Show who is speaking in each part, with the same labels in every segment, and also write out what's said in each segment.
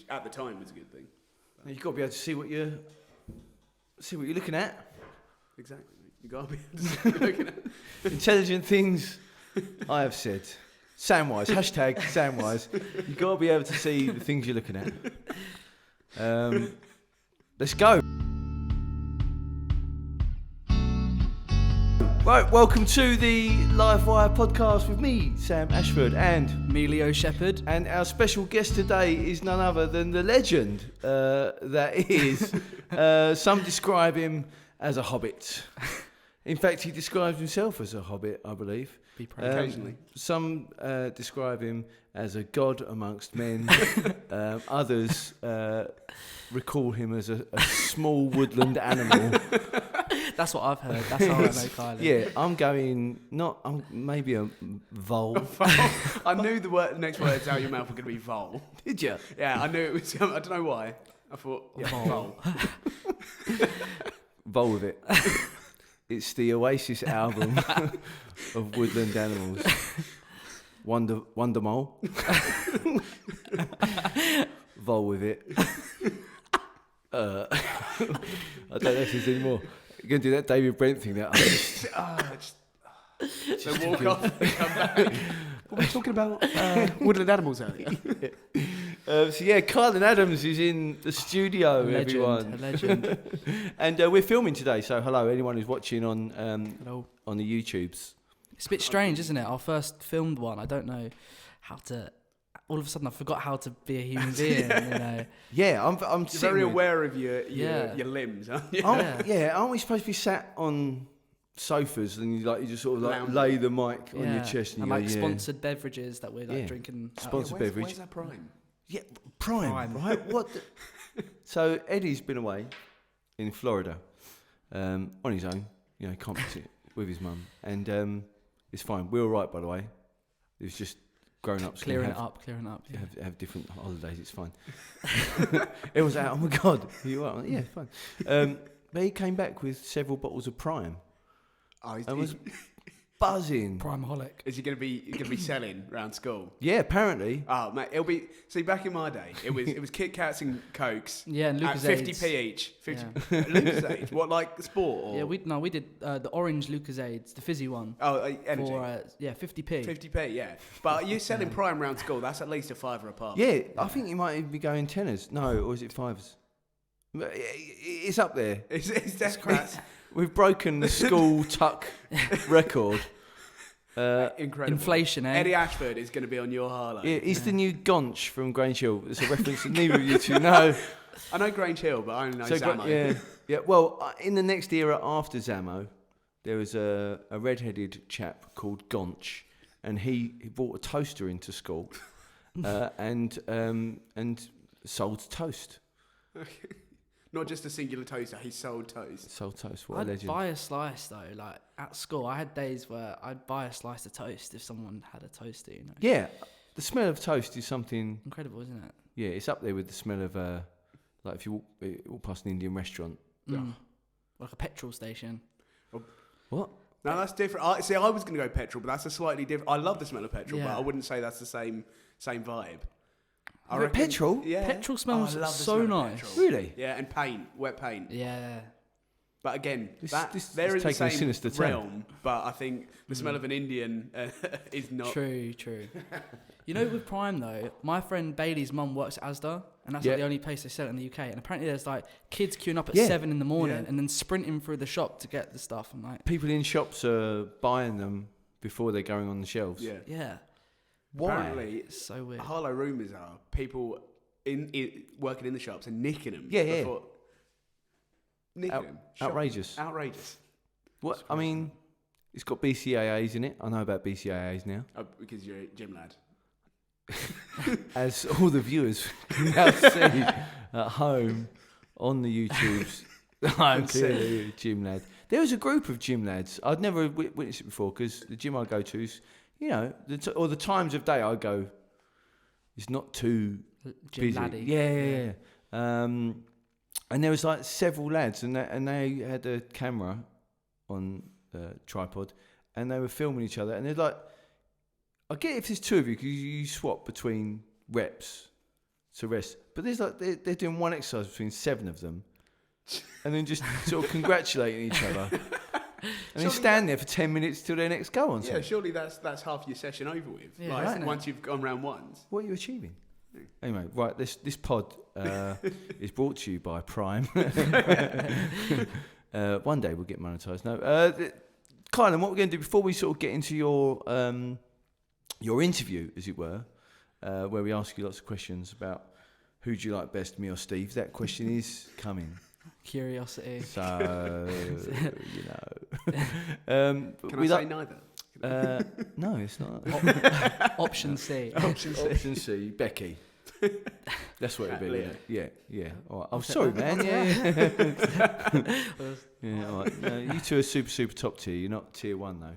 Speaker 1: at the time was a good thing.
Speaker 2: You've got to be able to see what you're looking at.
Speaker 1: Exactly. You got to be able to see what you're looking at.
Speaker 2: Intelligent things I have said. Samwise. Hashtag Samwise. You've got to be able to see the things you're looking at. Let's go. Right, welcome to the Livewire Podcast with me, Sam Ashford, and
Speaker 3: me, Leo Shepherd.
Speaker 2: And our special guest today is none other than the legend that is. Some describe him as a hobbit. In fact, he describes himself as a hobbit, I believe.
Speaker 1: Occasionally.
Speaker 2: Some describe him as a god amongst men. Others recall him as a small woodland animal.
Speaker 3: That's what I've heard. That's how I know Kylan.
Speaker 2: Yeah, I'm maybe a vole.
Speaker 1: I knew the next words out of your mouth were going to be vole.
Speaker 2: Did you?
Speaker 1: Yeah, I knew it was. I don't know why. I thought, vole.
Speaker 2: Vole with it. It's the Oasis album of woodland animals. Wonder Mole. Vole with it. I don't know if there's any more. You're going to do that David Brent thing now.
Speaker 1: So walk off and come back. What were we talking about? Woodland animals earlier.
Speaker 2: So yeah, Kylan Adams is in the studio,
Speaker 3: A legend.
Speaker 2: And we're filming today, so hello, anyone who's watching on the YouTubes.
Speaker 3: It's a bit strange, isn't it? Our first filmed one. I don't know how to... All of a sudden, I forgot how to be a human being, you know.
Speaker 2: Yeah, I'm
Speaker 1: You're very aware of your limbs, aren't you?
Speaker 2: Aren't we supposed to be sat on sofas and you just sort of lay the mic on your chest and
Speaker 3: you sponsored beverages that we're drinking.
Speaker 2: Sponsored beverage.
Speaker 1: Where's that Prime?
Speaker 2: Yeah, Prime. Right? What? So Eddie's been away in Florida on his own. You know, can't visit with his mum, and it's fine. We're all right, by the way. It was just grown-ups
Speaker 3: clearing up. Yeah.
Speaker 2: Have different holidays. It's fine. Everyone's out. Oh my god, you are? Yeah, fine. But he came back with several bottles of Prime.
Speaker 1: Oh,
Speaker 2: and was buzzing.
Speaker 3: Primeholic.
Speaker 1: Is he going to be selling around school?
Speaker 2: Yeah, apparently.
Speaker 1: Oh mate, it'll be. See, back in my day, it was Kit Kats and Cokes.
Speaker 3: Yeah, and
Speaker 1: Lucasades. At 50p each. 50 Lucasades. What, like sport? Or?
Speaker 3: Yeah, we did the orange Lucasades, the fizzy one.
Speaker 1: Oh, energy.
Speaker 3: For 50p.
Speaker 1: 50p, yeah. But you're selling Prime around school. That's at least a £5 a pop.
Speaker 2: Yeah, I think you might even be going tenors. No, or is it fivers? It's up there.
Speaker 1: It's definitely.
Speaker 2: We've broken the school tuck record.
Speaker 1: Incredible.
Speaker 3: Inflation, eh?
Speaker 1: Eddie Ashford is going to be on your highlight.
Speaker 2: Yeah, he's the new Gonch from Grange Hill. It's a reference that neither of you two know.
Speaker 1: I know Grange Hill, but I only know Zamo.
Speaker 2: Yeah. Well, in the next era after Zamo, there was a red-headed chap called Gonch, and he brought a toaster into school, and sold toast.
Speaker 1: Okay. Not just a singular toaster, he sold toast.
Speaker 2: Sold toast, what a legend.
Speaker 3: I'd buy a slice though, like at school. I had days where I'd buy a slice of toast if someone had a toaster, you know.
Speaker 2: Yeah, the smell of toast is something...
Speaker 3: incredible, isn't it?
Speaker 2: Yeah, it's up there with the smell of, like if you walk past an Indian restaurant.
Speaker 3: Like a petrol station.
Speaker 2: What?
Speaker 1: No, that's different. I was going to go petrol, but that's a slightly different... I love the smell of petrol, but I wouldn't say that's the same vibe.
Speaker 2: Petrol?
Speaker 3: Yeah. Petrol smells so nice.
Speaker 2: Really?
Speaker 1: Yeah, and paint, wet paint.
Speaker 3: Yeah.
Speaker 1: But again,
Speaker 2: they're
Speaker 1: in the same realm,
Speaker 2: turn.
Speaker 1: but I think the smell of an Indian is not...
Speaker 3: True. You know, with Prime though, my friend Bailey's mum works at Asda, and that's like the only place they sell it in the UK, and apparently there's like kids queuing up at 7 in the morning and then sprinting through the shop to get the stuff. And like
Speaker 2: people in shops are buying them before they're going on the shelves.
Speaker 3: Yeah.
Speaker 1: Why? Apparently,
Speaker 3: it's so weird.
Speaker 1: Hollow rumours are people working in the shops and nicking them.
Speaker 2: Yeah.
Speaker 1: Nicking them.
Speaker 2: Outrageous. What? I mean, it's got BCAAs in it. I know about BCAAs now.
Speaker 1: Oh, because you're a gym lad.
Speaker 2: As all the viewers can now see at home on the YouTubes, I'm clearly a gym lad. There was a group of gym lads. I'd never witnessed it before because the gym I go to is, you know, the times of day I go, it's not too
Speaker 3: gym
Speaker 2: busy.
Speaker 3: laddie.
Speaker 2: Yeah. And there was like several lads, and they had a camera on the tripod, and they were filming each other, and they're like, I get if there's two of you because you swap between reps to rest. But there's like they're doing one exercise between 7 of them, and then just sort of congratulating each other, and then stand there for 10 minutes till their next go on.
Speaker 1: Yeah, surely that's half your session over with.
Speaker 3: Yeah,
Speaker 1: like
Speaker 3: right,
Speaker 1: once you've gone round once.
Speaker 2: What are you achieving? Anyway, right, this pod is brought to you by Prime. One day we'll get monetised. No, Kylan, what we're going to do before we sort of get into your interview, as it were, where we ask you lots of questions about who do you like best, me or Steve. That question is coming.
Speaker 3: Curiosity.
Speaker 2: So,
Speaker 1: Can I say neither?
Speaker 2: no, it's not.
Speaker 3: Option C.
Speaker 2: Option C, Becky. That's what it'd be. Yeah. All right. Oh, sorry, man. Yeah. Yeah. All right. No, you two are super top tier. You're not tier 1 though.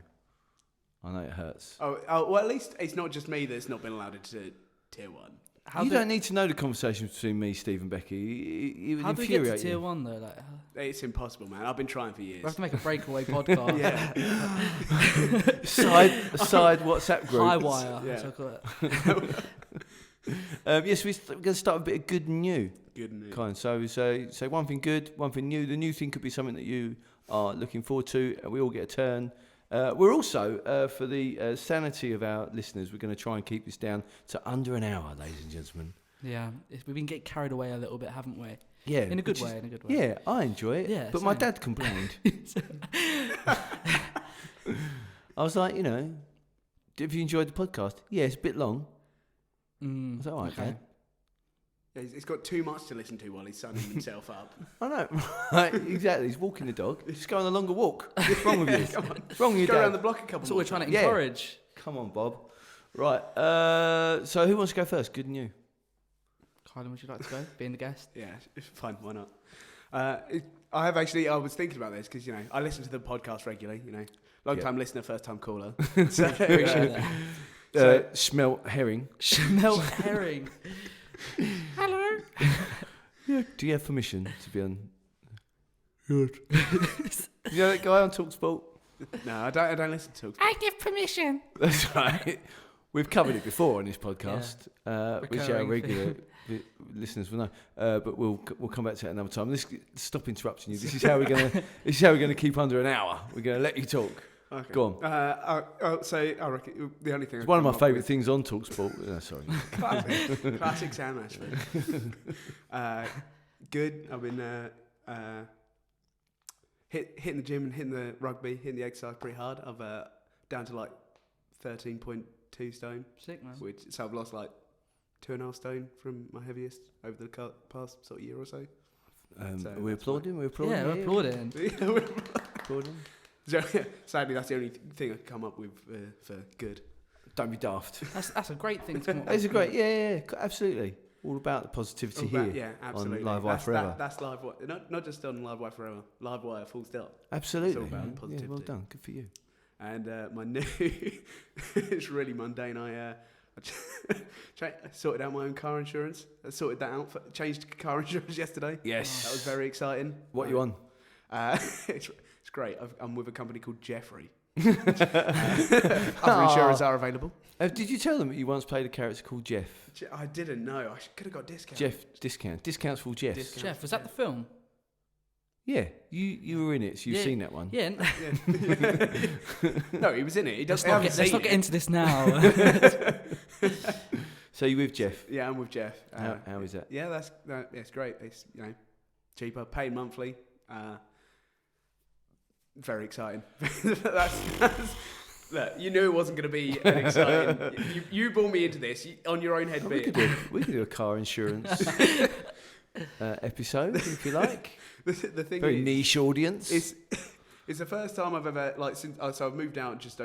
Speaker 2: I know it hurts.
Speaker 1: Oh, well, at least it's not just me that's not been allowed into tier 1.
Speaker 2: You don't need to know the conversations between me, Steve, and Becky. It would
Speaker 3: how do we get to
Speaker 2: infuriate
Speaker 3: tier
Speaker 2: you.
Speaker 3: 1 though? Like,
Speaker 1: It's impossible, man. I've been trying for years.
Speaker 3: we have to make a breakaway podcast.
Speaker 2: Side WhatsApp group.
Speaker 3: Livewire.
Speaker 1: Yeah.
Speaker 3: So I call it.
Speaker 2: Yes, we're going to start with a bit of good and new.
Speaker 1: Good news.
Speaker 2: Kind. So say one thing good, one thing new. The new thing could be something that you are looking forward to. We all get a turn. We're also, for the sanity of our listeners, we're going to try and keep this down to under an hour, ladies and gentlemen.
Speaker 3: Yeah, we've been getting carried away a little bit, haven't we?
Speaker 2: Yeah.
Speaker 3: In a good way.
Speaker 2: Yeah, I enjoy it.
Speaker 3: Yeah,
Speaker 2: but my
Speaker 3: same.
Speaker 2: dad complained. I was like, have you enjoyed the podcast? Yeah, it's a bit long. I was like, all right, Dad.
Speaker 1: Yeah, he's got too much to listen to while he's sunning himself up.
Speaker 2: I know, right? Exactly. He's walking the dog. Just go on a longer walk. What's wrong with you?
Speaker 1: Come on.
Speaker 2: What's wrong with you,
Speaker 1: Go
Speaker 2: Dad?
Speaker 1: around the block a couple
Speaker 3: That's what
Speaker 1: more
Speaker 3: we're trying to
Speaker 2: Yeah.
Speaker 3: encourage.
Speaker 2: Come on, Bob. Right. So who wants to go first? Good and new.
Speaker 3: Kylan, would you like to go? Being the guest?
Speaker 1: Yeah, fine, why not? I was thinking about this because, I listen to the podcast regularly, long time listener, first time caller. So,
Speaker 3: Appreciate that.
Speaker 2: Smelt herring.
Speaker 3: Smelt herring. Hello.
Speaker 2: Yeah. Do you have permission to be on? Good. You know that guy on TalkSport?
Speaker 1: No, I don't listen to.
Speaker 3: I give permission.
Speaker 2: That's right. We've covered it before on this podcast, which our
Speaker 3: Recurring
Speaker 2: regular listeners will know. But we'll come back to that another time. Stop interrupting you. This is how we're gonna keep under an hour. We're gonna let you talk.
Speaker 1: Okay.
Speaker 2: Go on.
Speaker 1: So I reckon the only thing
Speaker 2: It's one of my favourite things on TalkSport. No, sorry.
Speaker 1: Classic Sam Ashford. Good. I've been hitting the gym and hitting the rugby, hitting the exercise pretty hard. I've down to like 13.2 stone.
Speaker 3: Sick, man.
Speaker 1: So I've lost like 2.5 stone from my heaviest over the past sort of year or so.
Speaker 2: We're applauding. We're applauding.
Speaker 3: Yeah, we're applauding.
Speaker 2: Applauding.
Speaker 1: Sadly, that's the only thing I can come up with for good.
Speaker 2: Don't be daft.
Speaker 3: That's a great thing to come up
Speaker 2: It's a
Speaker 3: with.
Speaker 2: great. Yeah, absolutely. All about the positivity here.
Speaker 1: Yeah, absolutely.
Speaker 2: On Livewire Forever.
Speaker 1: That's Livewire. Not just on Livewire Forever. Livewire full stop.
Speaker 2: Absolutely.
Speaker 1: It's all about
Speaker 2: Yeah,
Speaker 1: positivity.
Speaker 2: well done. Good for you.
Speaker 1: And my new, it's really mundane. I sorted out my own car insurance. I sorted that out. Changed car insurance yesterday.
Speaker 2: Yes.
Speaker 1: That was very exciting.
Speaker 2: What are you on?
Speaker 1: It's great. I'm with a company called Jeffrey. Other insurers are available.
Speaker 2: Did you tell them that you once played a character called Jeff?
Speaker 1: I didn't know. I could have got discount.
Speaker 2: Jeff discount. Discounts for Jeff.
Speaker 1: Discount.
Speaker 3: Jeff, was that the film?
Speaker 2: Yeah, you were in it, so you've seen that one.
Speaker 3: Yeah.
Speaker 1: No, he was in it. He doesn't.
Speaker 3: Let's not get into this now.
Speaker 2: So you're with Jeff?
Speaker 1: Yeah, I'm with Jeff.
Speaker 2: How is that?
Speaker 1: Yeah, it's great. It's cheaper, paid monthly. Very exciting. Look, you knew it wasn't going to be an exciting. You brought me into this on your own head.
Speaker 2: We could do a car insurance episode if you like.
Speaker 1: The thing
Speaker 2: Very
Speaker 1: is,
Speaker 2: niche audience.
Speaker 1: It's the first time I've ever so I've moved out just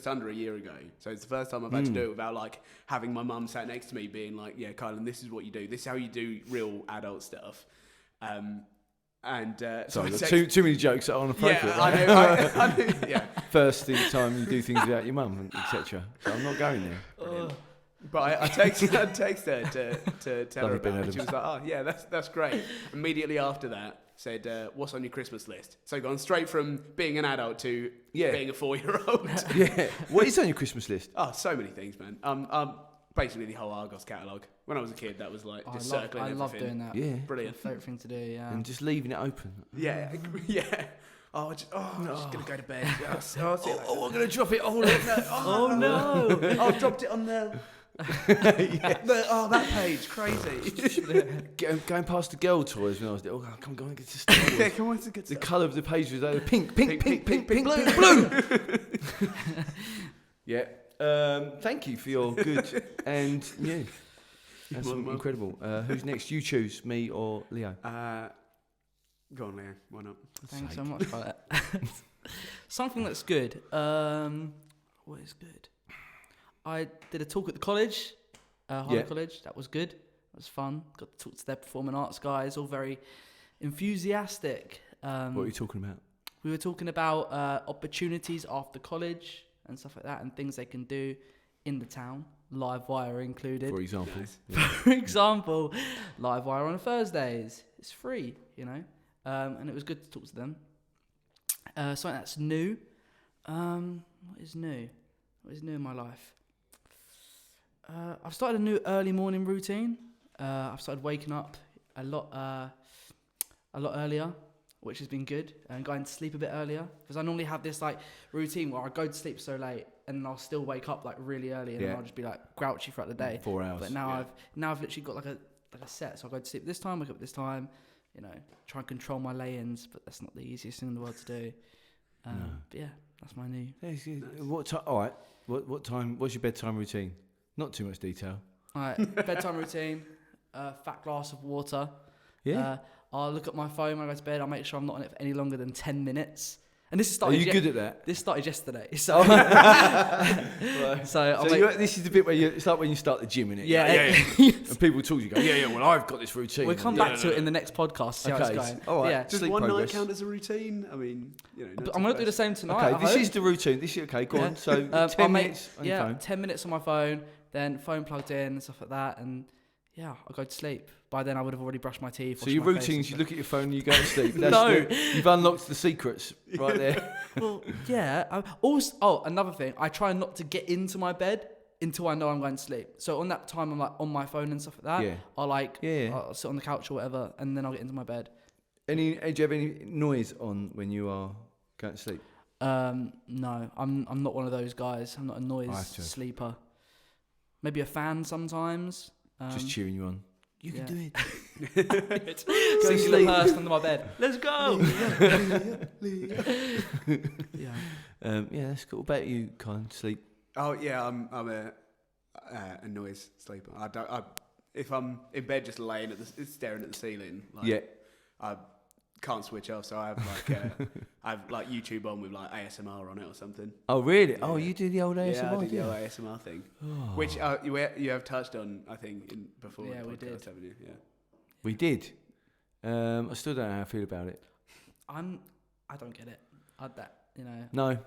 Speaker 1: under a year ago. So it's the first time I've had to do it without having my mum sat next to me being like, "Yeah, Kylan, this is what you do. This is how you do real adult stuff."
Speaker 2: Sorry, too many jokes that are inappropriate.
Speaker 1: Yeah, I know. Yeah.
Speaker 2: First time you do things without your mum, etc. So I'm not going there.
Speaker 1: But I text her to tell her
Speaker 2: Love it, Ben
Speaker 1: about it. She
Speaker 2: Adams.
Speaker 1: was like, "Oh yeah, that's great." Immediately after that, said, "What's on your Christmas list?" So gone straight from being an adult to being a 4-year-old.
Speaker 2: Yeah. What is on your Christmas list?
Speaker 1: Oh, so many things, man. basically the whole Argos catalogue. When I was a kid, that was like just circling everything.
Speaker 3: I love doing that.
Speaker 2: Yeah.
Speaker 1: Brilliant.
Speaker 3: My favourite thing to do, yeah.
Speaker 2: And just leaving it open.
Speaker 1: Yeah, yeah. I'm just gonna go to bed. I'll see you later.
Speaker 2: I'm gonna drop it. Oh no!
Speaker 1: I've dropped it on the. That page, crazy.
Speaker 2: Going past the girl toys when I was there. Oh, come on, get to Star Wars.
Speaker 1: Yeah, come on, it's a good
Speaker 2: The
Speaker 1: stuff.
Speaker 2: colour of the page was pink, blue. Yeah. Thank you for your good and yeah. That's incredible. Who's next? You choose, me or Leo.
Speaker 1: Go on, Leo. Why not?
Speaker 3: Thanks so much for that. Something that's good. What is good? I did a talk at the college, Harley College. That was good. That was fun. Got to talk to their performing arts guys, all very enthusiastic.
Speaker 2: What are you talking about?
Speaker 3: We were talking about opportunities after college and stuff like that, and things they can do in the town, Livewire included.
Speaker 2: For example.
Speaker 1: Nice.
Speaker 2: Yeah.
Speaker 3: For example, Livewire on Thursdays. It's free, and it was good to talk to them. Something that's new. What is new? What is new in my life? I've started a new early morning routine. I've started waking up a lot earlier, which has been good, and going to sleep a bit earlier, because I normally have this like routine where I go to sleep so late and then I'll still wake up like really early, and then I'll just be like grouchy throughout the day.
Speaker 2: 4 hours.
Speaker 3: But now I've literally got like a set, so I go to sleep this time, wake up this time, try and control my lay-ins, but that's not the easiest thing in the world to do. But yeah, that's my new.
Speaker 2: Nice. What time? All right. What time? What's your bedtime routine? Not too much detail.
Speaker 3: All right, bedtime routine, fat glass of water.
Speaker 2: Yeah.
Speaker 3: I'll look at my phone when I go to bed. I'll make sure I'm not on it for any longer than 10 minutes. And this started.
Speaker 2: Are you good at that?
Speaker 3: This started yesterday. So,
Speaker 2: This is the bit where it's like when you start the gym, innit?
Speaker 3: Yeah.
Speaker 2: And people talk to you, go, well, I've got this routine.
Speaker 3: We'll come back to it in the next podcast. See how it's going.
Speaker 2: All right.
Speaker 3: Yeah.
Speaker 1: Does
Speaker 2: Sleep
Speaker 1: one
Speaker 2: progress.
Speaker 1: night count as a routine? I mean,
Speaker 3: But I'm going to do the same tonight.
Speaker 2: Okay, this is the routine. This is okay. Go on. So 10 minutes on your phone.
Speaker 3: 10 minutes on my phone, then phone plugged in and stuff like that, and I'll go to sleep. By then, I would have already brushed my teeth.
Speaker 2: So your routines, you look at your phone and you go to sleep.
Speaker 3: No.
Speaker 2: You've unlocked the secrets right there.
Speaker 3: Well, yeah. Another thing, I try not to get into my bed until I know I'm going to sleep. So on that time, I'm like on my phone and stuff like that.
Speaker 2: Yeah.
Speaker 3: I'll sit on the couch or whatever, and then I'll get into my bed.
Speaker 2: Do you have any noise on when you are going to sleep?
Speaker 3: No, I'm not one of those guys. I'm not a noise sleeper. Maybe a fan sometimes.
Speaker 2: Just cheering you on. You can do it.
Speaker 3: Go to sleep. Person under my bed. Let's go.
Speaker 2: That's cool. What about you, Kylan? Sleep?
Speaker 1: Oh yeah, I'm a noise sleeper. If I'm in bed just laying staring at the ceiling. I can't switch off, so I have like YouTube on with like ASMR on it or something.
Speaker 2: Oh really?
Speaker 1: Yeah.
Speaker 2: Oh, you do the old ASMR?
Speaker 1: Yeah, I do the old ASMR thing, which you have touched on, I think, before.
Speaker 3: Yeah,
Speaker 1: the podcast,
Speaker 3: we did.
Speaker 1: Haven't you? Yeah,
Speaker 2: we did. I still don't know how I feel about it.
Speaker 3: I don't get it.
Speaker 2: No.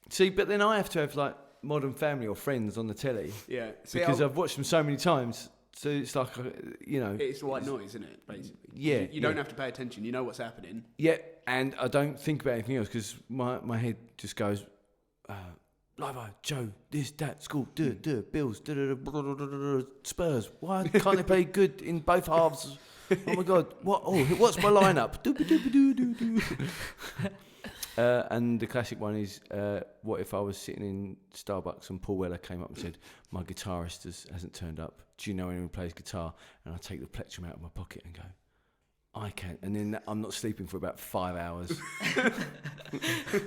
Speaker 2: See, but then I have to have like Modern Family or Friends on the telly.
Speaker 1: Yeah,
Speaker 2: because I've watched them so many times. So it's like,
Speaker 1: it's white noise, isn't it? Basically.
Speaker 2: Yeah.
Speaker 1: You don't have to pay attention. You know what's happening.
Speaker 2: Yeah, and I don't think about anything else because my head just goes, Livewire, Joe, this, that, school, Bills, Spurs. Why can't they play good in both halves? Oh my God, what's my lineup? And the classic one is, what if I was sitting in Starbucks and Paul Weller came up and said, my guitarist hasn't turned up. Do you know anyone who plays guitar? And I take the plectrum out of my pocket and go, I can. And then I'm not sleeping for about 5 hours.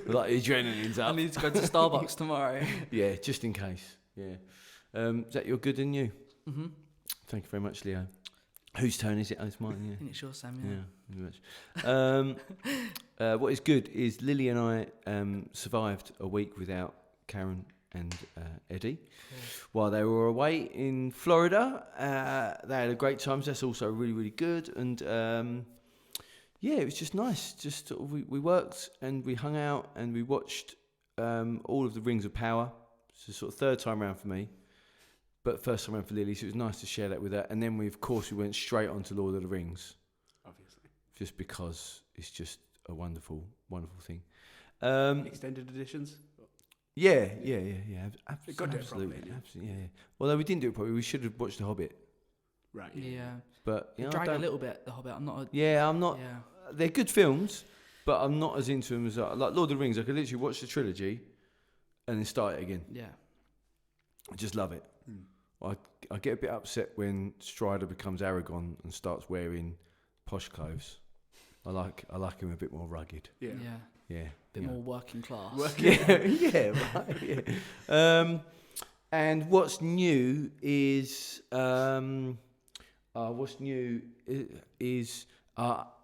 Speaker 2: Like adrenaline's up.
Speaker 3: I need to go to Starbucks tomorrow.
Speaker 2: Yeah, just in case. Yeah. Is that your good and you?
Speaker 3: Mm-hmm.
Speaker 2: Thank you very much, Leo. Whose turn is it? Oh, it's mine, yeah.
Speaker 3: I think it's yours, Sam,
Speaker 2: Yeah, very much. What is good is Lily and I survived a week without Karen and Eddie while they were away in Florida. They had a great time, so that's also really, really good. And it was just nice. Just we worked and we hung out and we watched all of the Rings of Power. So sort of third time around for me. But first time around for Lily, so it was nice to share that with her. And then we went straight on to Lord of the Rings.
Speaker 1: Obviously.
Speaker 2: Just because it's just a wonderful, wonderful thing.
Speaker 1: Extended editions?
Speaker 2: Yeah.
Speaker 1: It got to it properly, yeah.
Speaker 2: Absolutely, yeah. Although we didn't do it properly, we should have watched The Hobbit.
Speaker 1: Right.
Speaker 3: Yeah.
Speaker 2: But
Speaker 3: It dragged a little bit, The Hobbit. I'm not.
Speaker 2: I'm not.
Speaker 3: Yeah.
Speaker 2: They're good films, but I'm not as into them as like Lord of the Rings. I could literally watch the trilogy and then start it again.
Speaker 3: Yeah.
Speaker 2: I just love it. I get a bit upset when Strider becomes Aragorn and starts wearing posh clothes. I like him a bit more rugged.
Speaker 1: Yeah.
Speaker 3: Yeah. Bit more working class.
Speaker 2: Right. And what's new is I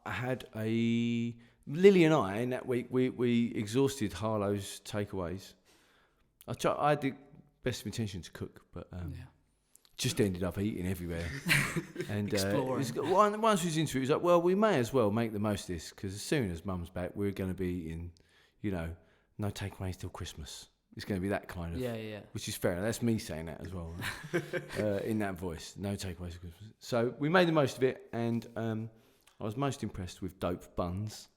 Speaker 2: had Lily and I in that week we exhausted Harlow's takeaways. I had the best of intention to cook, but just ended up eating everywhere. And once we was into it, it was like, well, we may as well make the most of this, because as soon as Mum's back, we're going to be eating, no takeaways till Christmas. It's going to be that kind of, which is fair. That's me saying that as well, in that voice. No takeaways till Christmas. So we made the most of it, and I was most impressed with dope buns.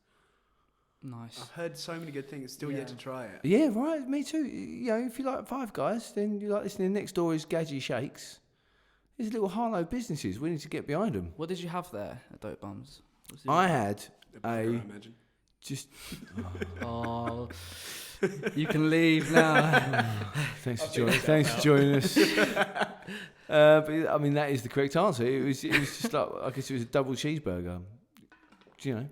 Speaker 3: Nice.
Speaker 1: I've heard so many good things. Still yet to try it.
Speaker 2: Yeah, right. Me too. If you like Five Guys, then you like listening. Next door is Gadgy Shakes. There's little Harlow businesses. We need to get behind them.
Speaker 3: What did you have there at Dope Bums?
Speaker 2: I had
Speaker 1: I imagine.
Speaker 2: Just.
Speaker 3: Oh, you can leave now.
Speaker 2: Thanks for joining us. But I mean, that is the correct answer. It was just like, I guess it was a double cheeseburger. Nice.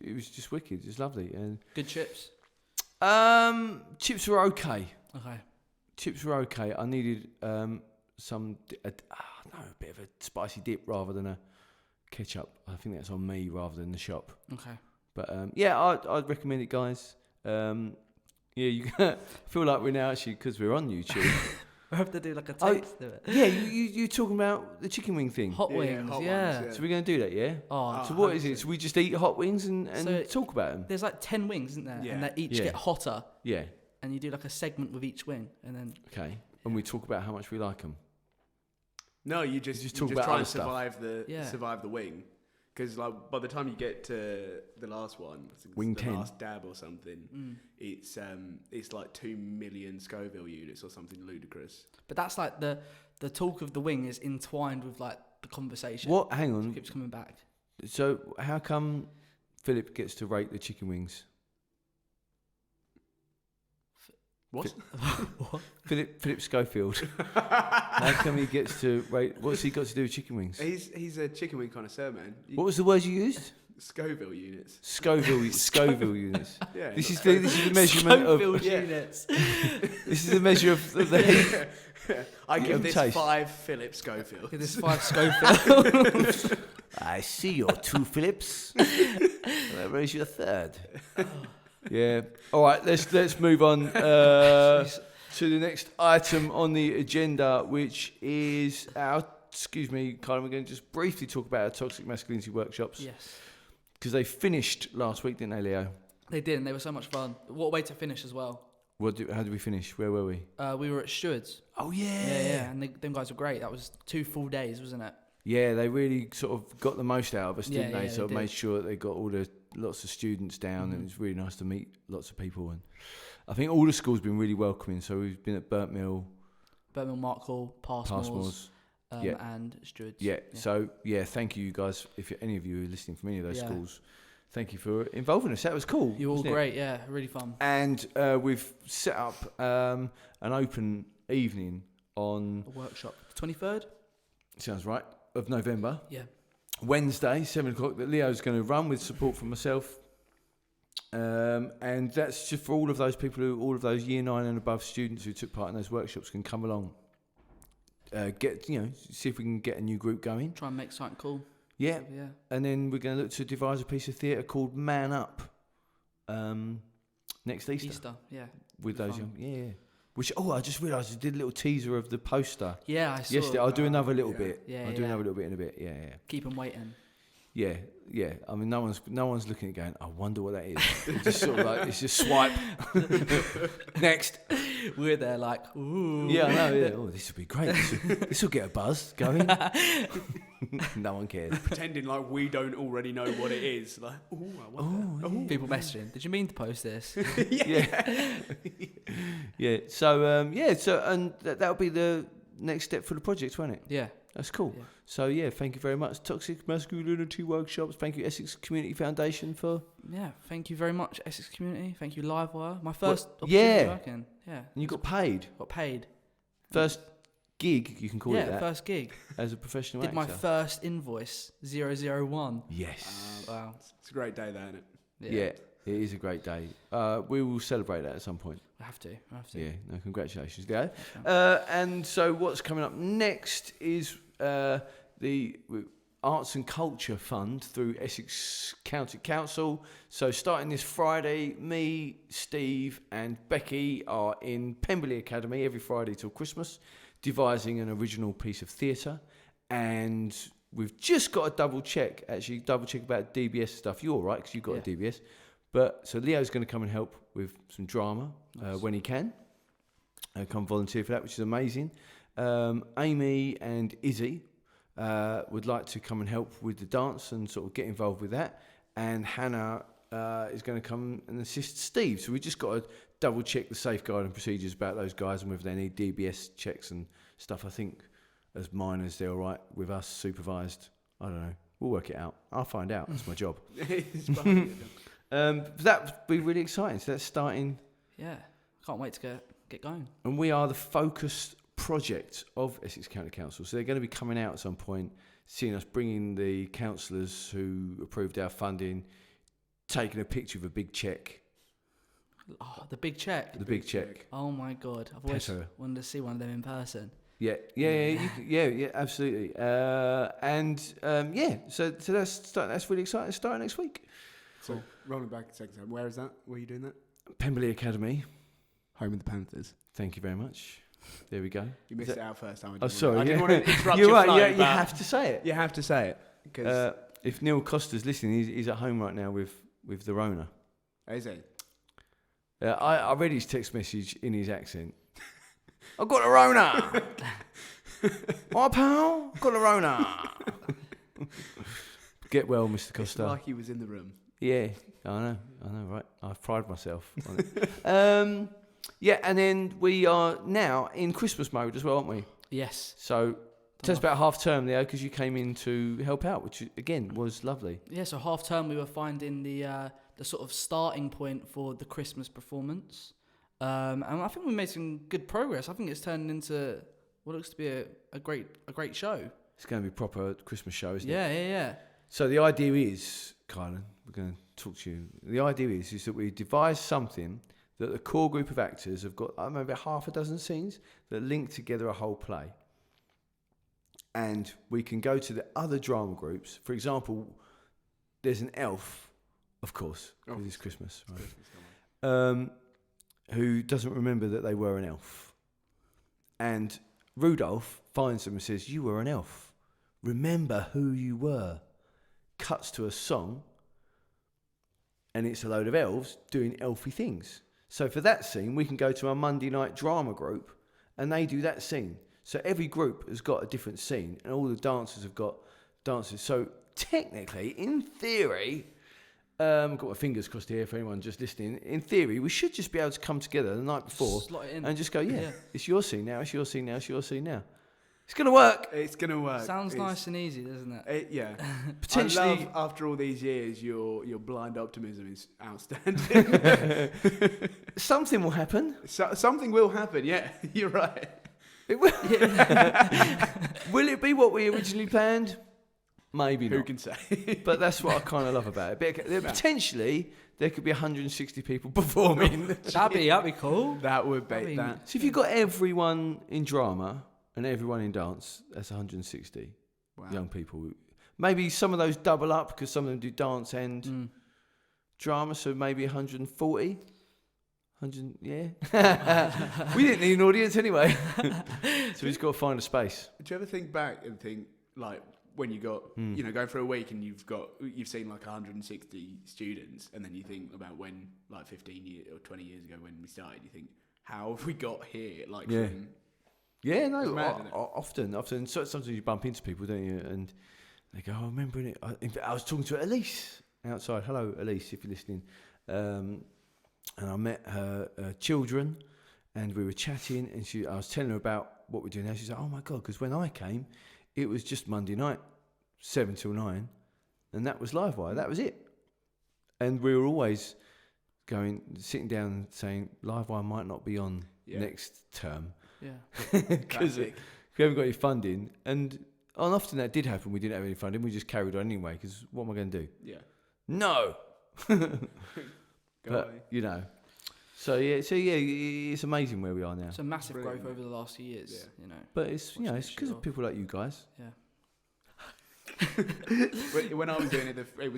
Speaker 2: It was just wicked. It's lovely. And
Speaker 3: good chips.
Speaker 2: Chips were okay.
Speaker 3: Okay.
Speaker 2: Chips were okay. I needed a bit of a spicy dip rather than a ketchup. I think that's on me rather than the shop.
Speaker 3: Okay.
Speaker 2: But I'd recommend it, guys. You feel like we're now actually, because we're on YouTube.
Speaker 3: We have to do like a taste of it.
Speaker 2: Yeah, you're talking about the chicken wing thing.
Speaker 3: Hot wings,
Speaker 1: hot
Speaker 3: yeah.
Speaker 1: ones,
Speaker 2: So we're going to do that, yeah? So what is it? So we just eat hot wings and talk about them?
Speaker 3: There's like 10 wings, isn't there?
Speaker 1: Yeah.
Speaker 3: And they each get hotter.
Speaker 2: Yeah.
Speaker 3: And you do like a segment with each wing, and then...
Speaker 2: Okay. And we talk about how much we like them.
Speaker 1: No, you just
Speaker 2: talk
Speaker 1: you
Speaker 2: about
Speaker 1: try
Speaker 2: other
Speaker 1: and
Speaker 2: stuff.
Speaker 1: survive the wing. Because like by the time you get to the last one, I think
Speaker 2: wing
Speaker 1: it's the
Speaker 2: 10.
Speaker 1: last dab or something, it's like 2 million Scoville units or something ludicrous.
Speaker 3: But that's like the talk of the wing is entwined with like the conversation.
Speaker 2: What? Hang on.
Speaker 3: It keeps coming back.
Speaker 2: So how come Philip gets to rate the chicken wings?
Speaker 1: What?
Speaker 3: What?
Speaker 2: Philip Schofield. How come he gets to rate? What's he got to do with chicken wings?
Speaker 1: He's a chicken wing connoisseur, man.
Speaker 2: What was the word you used?
Speaker 1: Scoville units.
Speaker 2: Scoville units.
Speaker 1: Yeah.
Speaker 2: This is the measurement
Speaker 3: Scoville
Speaker 2: of
Speaker 3: units.
Speaker 2: This is the measure of the heat.
Speaker 1: I give this
Speaker 2: taste.
Speaker 1: 5 Philip Schofield.
Speaker 3: Give this 5 Scoville.
Speaker 2: I see your 2 Philips. Where's your 3rd? Yeah. All right. Let's move on to the next item on the agenda, which is our. Excuse me, Kylan. We're going to just briefly talk about our toxic masculinity workshops.
Speaker 3: Yes.
Speaker 2: Because they finished last week, didn't they, Leo?
Speaker 3: They did, and they were so much fun. What a way to finish as well.
Speaker 2: How did we finish? Where were we?
Speaker 3: We were at Stewards.
Speaker 2: Oh yeah.
Speaker 3: Yeah. And them guys were great. That was 2 full days, wasn't it?
Speaker 2: Yeah, they really sort of got the most out of us, didn't they?
Speaker 3: Yeah,
Speaker 2: So
Speaker 3: they
Speaker 2: made sure that they got lots of students down, and it's really nice to meet lots of people. And I think all the schools have been really welcoming. So we've been at Burntmill,
Speaker 3: Mark Hall, Passmore's, and Stewards.
Speaker 2: Yeah. So thank you guys. If any of you are listening from any of those schools, thank you for involving us. That was cool.
Speaker 3: You were all great. Yeah, really fun.
Speaker 2: And we've set up an open evening on
Speaker 3: a workshop. 23rd.
Speaker 2: Sounds right. Of November.
Speaker 3: Yeah.
Speaker 2: Wednesday, 7:00, that Leo's going to run with support from myself. And that's just for all of those people all of those year 9 and above students who took part in those workshops can come along. See if we can get a new group going.
Speaker 3: Try and make something cool.
Speaker 2: Yeah. And then we're going to look to devise a piece of theatre called Man Up next Easter.
Speaker 3: Yeah.
Speaker 2: With those young, Which, I just realised I did a little teaser of the poster.
Speaker 3: Yeah, I saw
Speaker 2: yesterday. I'll do another little bit.
Speaker 3: Yeah,
Speaker 2: I'll do another little bit in a bit. Yeah.
Speaker 3: Keep them waiting.
Speaker 2: Yeah. I mean, no one's looking at it going, I wonder what that is. It's just sort of like, it's just swipe. Next.
Speaker 3: We're there like, ooh.
Speaker 2: Yeah, I know. Yeah. Oh, this will be great. This will get a buzz going. No one cares.
Speaker 1: Pretending like we don't already know what it is. Like, ooh, I wonder.
Speaker 2: Yeah.
Speaker 3: People messaging. Did you mean to post this?
Speaker 2: Yeah. So, and that'll be the next step for the project, won't it?
Speaker 3: Yeah.
Speaker 2: That's cool.
Speaker 3: Yeah.
Speaker 2: So, thank you very much. Toxic Masculinity Workshops. Thank you, Essex Community Foundation for...
Speaker 3: Yeah, thank you very much, Essex Community. Thank you, Livewire. My first
Speaker 2: yeah.
Speaker 3: working. Yeah.
Speaker 2: And you got paid.
Speaker 3: Got paid.
Speaker 2: First gig, you can call it that.
Speaker 3: Yeah, first gig.
Speaker 2: As a professional
Speaker 3: Did
Speaker 2: actor.
Speaker 3: my first invoice, 001.
Speaker 2: Yes.
Speaker 3: Wow.
Speaker 1: It's a great day, though, isn't it?
Speaker 2: Yeah, it is a great day. We will celebrate that at some point.
Speaker 3: I have to.
Speaker 2: Yeah, no, congratulations, Leo. And so what's coming up next is the Arts and Culture Fund through Essex County Council. So starting this Friday, me, Steve and Becky are in Pemberley Academy every Friday till Christmas, devising an original piece of theatre. And we've just got to double check about DBS stuff. You're all right, because you've got a DBS. But so Leo's going to come and help with some drama when he can. Come volunteer for that, which is amazing. Amy and Izzy would like to come and help with the dance and sort of get involved with that. And Hannah is going to come and assist Steve. So we just got to double check the safeguarding procedures about those guys and whether they need DBS checks and stuff. I think as minors, they're all right with us supervised. I don't know. We'll work it out. I'll find out. That's my job. That would be really exciting. So that's starting.
Speaker 3: Yeah. Can't wait to get going.
Speaker 2: And we are the focused project of Essex County Council. So they're going to be coming out at some point, seeing us bringing the councillors who approved our funding, taking a picture of a big cheque.
Speaker 3: Oh, the big cheque.
Speaker 2: The big cheque.
Speaker 3: Oh my God. I've always wanted to see one of them in person.
Speaker 2: Yeah, absolutely. So that's really exciting. It's starting next week.
Speaker 1: So rolling back a second, where is that? Where are you doing that?
Speaker 2: Pemberley Academy.
Speaker 1: Home of the Panthers.
Speaker 2: Thank you very much. There we go.
Speaker 1: You missed it out first time.
Speaker 2: Sorry.
Speaker 1: I didn't want to interrupt
Speaker 2: You're
Speaker 1: your
Speaker 2: right.
Speaker 1: flow,
Speaker 2: You have to say it.
Speaker 1: You have to say it.
Speaker 2: If Neil Costa's listening, he's at home right now with the Rona.
Speaker 1: Is he?
Speaker 2: I read his text message in his accent. I've got a Rona. My pal, got a Rona. Get well, Mr. Costa.
Speaker 1: It's like he was in the room.
Speaker 2: Yeah, I know, right? I pride myself on it. And then we are now in Christmas mode as well, aren't we?
Speaker 3: Yes.
Speaker 2: So tell us about half term, Leo, because you came in to help out, which again was lovely.
Speaker 3: Yeah, so half term we were finding the sort of starting point for the Christmas performance. And I think we made some good progress. I think it's turned into what looks to be a great show.
Speaker 2: It's going to be a proper Christmas show, isn't it?
Speaker 3: Yeah.
Speaker 2: So the idea is, Kylan, we're going to talk to you. The idea is that we devise something that the core group of actors have got, maybe half a dozen scenes that link together a whole play. And we can go to the other drama groups. For example, there's an elf, of course, because it's Christmas, right? Who doesn't remember that they were an elf. And Rudolph finds them and says, "You were an elf. Remember who you were." Cuts to a song, and it's a load of elves doing elfy things. So for that scene, we can go to our Monday night drama group, and they do that scene. So every group has got a different scene, and all the dancers have got dances. So technically, in theory, I've got my fingers crossed here for anyone just listening. In theory, we should just be able to come together the night before and just go, it's your scene now, it's your scene now, it's your scene now. It's going to work.
Speaker 1: It's going to work.
Speaker 3: Sounds nice and easy, doesn't it?
Speaker 1: Yeah.
Speaker 2: Potentially.
Speaker 1: I love, after all these years, your blind optimism is outstanding.
Speaker 2: Something will happen.
Speaker 1: Something will happen, yeah. You're right.
Speaker 2: It will. Will it be what we originally planned? Maybe not.
Speaker 1: Who can say?
Speaker 2: But that's what I kind of love about it. Potentially, there could be 160 people performing.
Speaker 3: That'd be cool.
Speaker 1: That would be that.
Speaker 2: So if you've got everyone in drama and everyone in dance, that's 160 young people. Maybe some of those double up because some of them do dance and drama, so maybe 140. 100, yeah. We didn't need an audience anyway. So we've just got to find a space.
Speaker 1: Do you ever think back and think, like, when you got, you know, going for a week and you've seen like 160 students, and then you think about when, like 15 years or 20 years ago when we started, you think, how have we got here? Like, from,
Speaker 2: often. So sometimes you bump into people, don't you? And they go, "Oh, remember it?" In fact, I was talking to Elise outside. Hello, Elise, if you're listening. And I met her children, and we were chatting, and I was telling her about what we're doing now. She's like, "Oh my God," because when I came, it was just Monday night, 7 till 9, and that was Livewire. That was it. And we were always sitting down and saying, Livewire might not be on next term.
Speaker 3: Yeah.
Speaker 2: Because we haven't got any funding. And often that did happen. We didn't have any funding. We just carried on anyway, because what am I going to do?
Speaker 1: Yeah.
Speaker 2: No.
Speaker 1: But,
Speaker 2: you know. So it's amazing where we are now.
Speaker 3: It's a massive growth over the last few years, you know.
Speaker 2: But it's, you know, it's because of people like you guys.
Speaker 3: Yeah.
Speaker 1: When I was doing it, it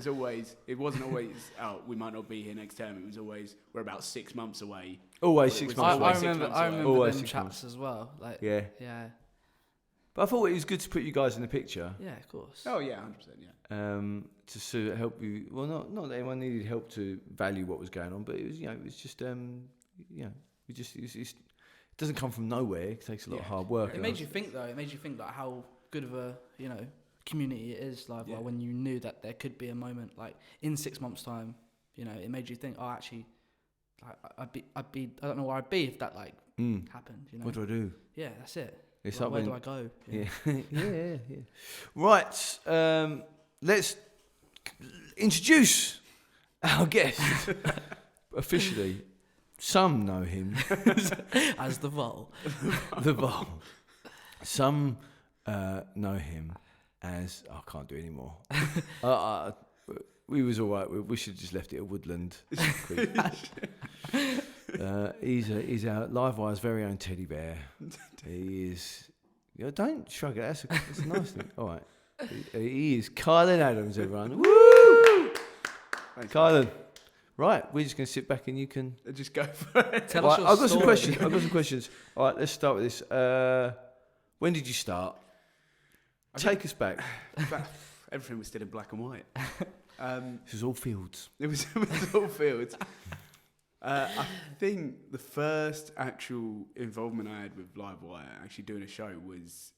Speaker 1: wasn't always, we might not be here next term. It was always, we're about 6 months away.
Speaker 2: Always 6 months away.
Speaker 3: I remember them chats as well. Like,
Speaker 2: yeah.
Speaker 3: Yeah.
Speaker 2: But I thought it was good to put you guys in the picture.
Speaker 3: Yeah, of course.
Speaker 1: Oh yeah, 100%. Yeah.
Speaker 2: To sort of help you. Well, not that anyone needed help to value what was going on, but it was, you know, it was just, it doesn't come from nowhere. It takes a lot of hard work.
Speaker 3: It made you think, though. It made you think like how good of a, you know, community it is. Like, when you knew that there could be a moment, like in 6 months' time, you know, it made you think, oh, actually, like, I'd be, I don't know where I'd be if that happened. You know,
Speaker 2: what do I do?
Speaker 3: Yeah, that's it.
Speaker 2: It's
Speaker 3: like, where do I go?
Speaker 2: Yeah. Right. Let's introduce our guest officially. Some know him
Speaker 3: as the Vol.
Speaker 2: The Vol. Some know him as I can't do it anymore. We was all right. We should have just left it at Woodland. He's our Livewire's very own teddy bear. He is. You know, don't shrug it. That's a nice thing. All right. He is Kylan Adams, everyone. Woo! Thanks, Kylan. Right, we're just going to sit back and you can
Speaker 1: just go for it.
Speaker 3: Tell us your
Speaker 2: I've got
Speaker 3: story.
Speaker 2: some questions. All right, let's start with this. When did you start? Take us back.
Speaker 1: Everything was still in black and white.
Speaker 2: This was all fields.
Speaker 1: It was all fields. I think the first actual involvement I had with Livewire, actually doing a show, was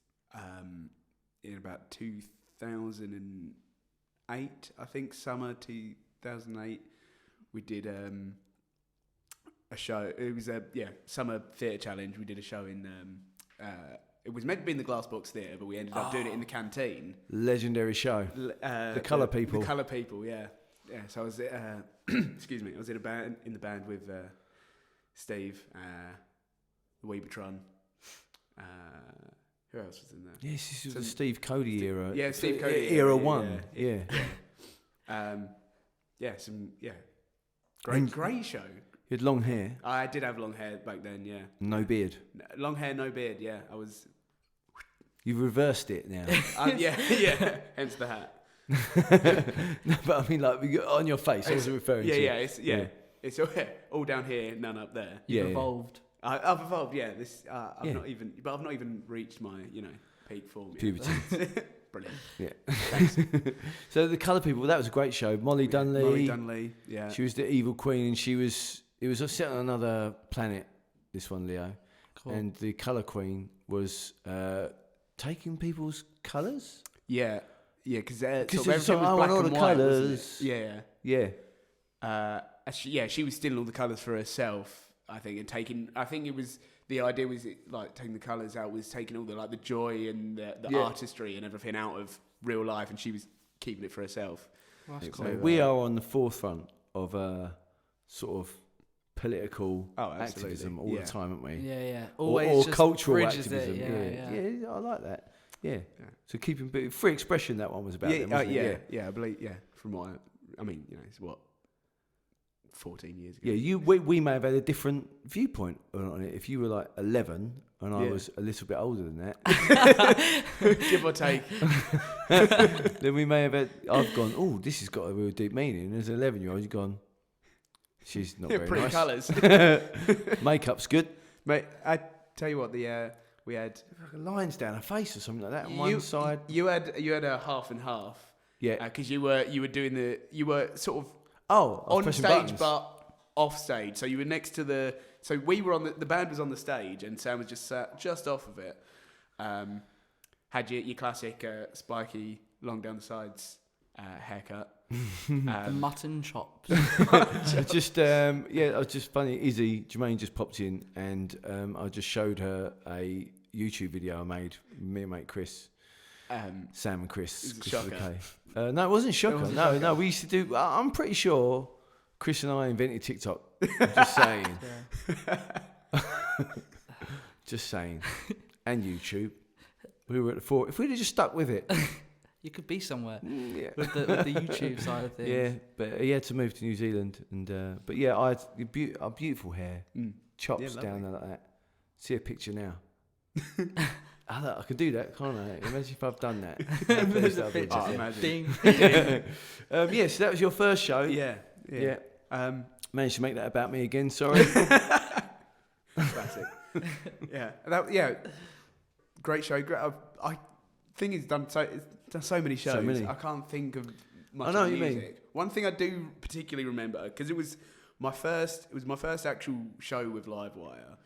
Speaker 1: in about 2008. I think summer 2008. We did a show. It was a summer theatre challenge. We did a show in. It was meant to be in the Glass Box Theatre, but we ended up doing it in the canteen.
Speaker 2: Legendary show. The Colour People.
Speaker 1: The Colour People, yeah. Yeah, so I was, excuse me, I was in the band with Steve, the Weebatron. Who else was in there?
Speaker 2: Yes, this was the Steve Cody era.
Speaker 1: Yeah, Steve Cody
Speaker 2: era one. Yeah.
Speaker 1: Great show.
Speaker 2: You had long hair.
Speaker 1: I did have long hair back then, yeah.
Speaker 2: No beard.
Speaker 1: Long hair, no beard, yeah. I was...
Speaker 2: You've reversed it now.
Speaker 1: Yeah, hence the hat.
Speaker 2: No, but I mean, like, on your face, I was referring to.
Speaker 1: It's all down here, none up there.
Speaker 3: You've evolved.
Speaker 1: I've evolved, yeah. I've not even reached my, peak form yet.
Speaker 2: Puberty.
Speaker 1: Brilliant.
Speaker 2: Yeah. Thanks. So the Colour People, that was a great show. Molly Dunley,
Speaker 1: yeah.
Speaker 2: She was the evil queen, and it was set on another planet, this one, Leo. Cool. And the Colour Queen was taking people's colours.
Speaker 1: Yeah, because everything
Speaker 2: was
Speaker 1: black
Speaker 2: all
Speaker 1: and
Speaker 2: the
Speaker 1: white,
Speaker 2: colours.
Speaker 1: Yeah. She was stealing all the colours for herself, I think, and taking. I think it was the idea was like taking the colours out was taking all the joy and the artistry and everything out of real life, and she was keeping it for herself.
Speaker 3: Well, that's
Speaker 2: so
Speaker 3: cool.
Speaker 2: we are on the forefront of sort of political activism all the time, aren't we?
Speaker 3: Yeah.
Speaker 2: Always or cultural activism.
Speaker 3: Yeah,
Speaker 2: I like that. Yeah. So keeping free expression. That one was about.
Speaker 1: Yeah,
Speaker 2: wasn't it?
Speaker 1: yeah. I believe. Yeah, from what I mean, it's what 14 years ago.
Speaker 2: Yeah, we may have had a different viewpoint on it. If you were like 11 and I was a little bit older than that,
Speaker 1: give or take,
Speaker 2: then we may have had. I've gone. Oh, this has got a real deep meaning. As an 11-year-old, you've gone. She's not very
Speaker 1: pretty
Speaker 2: nice.
Speaker 1: colours.
Speaker 2: Makeup's good,
Speaker 1: mate. I tell you what, the We had
Speaker 2: like lines down her face or something like that on one side.
Speaker 1: You had a half and half.
Speaker 2: Yeah.
Speaker 1: Because you were sort of
Speaker 2: on
Speaker 1: stage
Speaker 2: buttons.
Speaker 1: but off stage. So you were next to so we were on the band was on the stage and Sam was just sat just off of it. Had your classic spiky, long down the sides haircut.
Speaker 3: The mutton chops.
Speaker 2: Just it was just funny. Izzy Jermaine just popped in and I just showed her a YouTube video I made. Me and mate Chris, Sam and Chris.
Speaker 1: Shocker.
Speaker 2: No, it wasn't Shocker.
Speaker 1: It wasn't
Speaker 2: No,
Speaker 1: Shocker.
Speaker 2: we used to do. I'm pretty sure Chris and I invented TikTok. I'm just saying. Just saying. And YouTube. We were at the fore. If we'd have just stuck with it.
Speaker 3: You could be somewhere
Speaker 2: Yeah.
Speaker 3: with the YouTube side of things.
Speaker 2: Yeah, but he had to move to New Zealand, and but yeah, I had a beautiful hair, chops down there like that. See a picture now. I could do that, can't I? Imagine if I've done that.
Speaker 1: Imagine.
Speaker 3: Ding.
Speaker 2: Yes, that was your first show.
Speaker 1: Yeah.
Speaker 2: Managed to make that about me again. Sorry.
Speaker 1: Classic. Great show. I think he's done so many shows.
Speaker 2: So many.
Speaker 1: I can't think of much.
Speaker 2: I know
Speaker 1: of
Speaker 2: what you
Speaker 1: music.
Speaker 2: mean.
Speaker 1: One thing I do particularly remember because it was my first actual show with Livewire,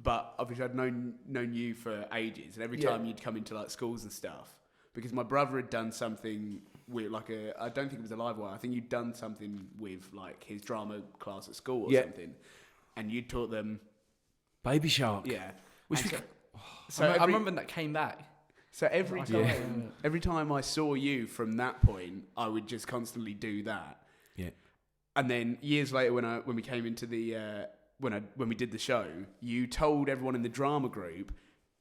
Speaker 1: but obviously I'd known you for ages, and every time you'd come into like schools and stuff, because my brother had done something with I don't think it was a Livewire. I think you'd done something with like his drama class at school or something, and you taught them
Speaker 2: Baby Shark.
Speaker 1: Yeah.
Speaker 3: I remember when that came back.
Speaker 1: So every time I saw you from that point, I would just constantly do that.
Speaker 2: Yeah.
Speaker 1: And then years later, when we came into the when we did the show, you told everyone in the drama group,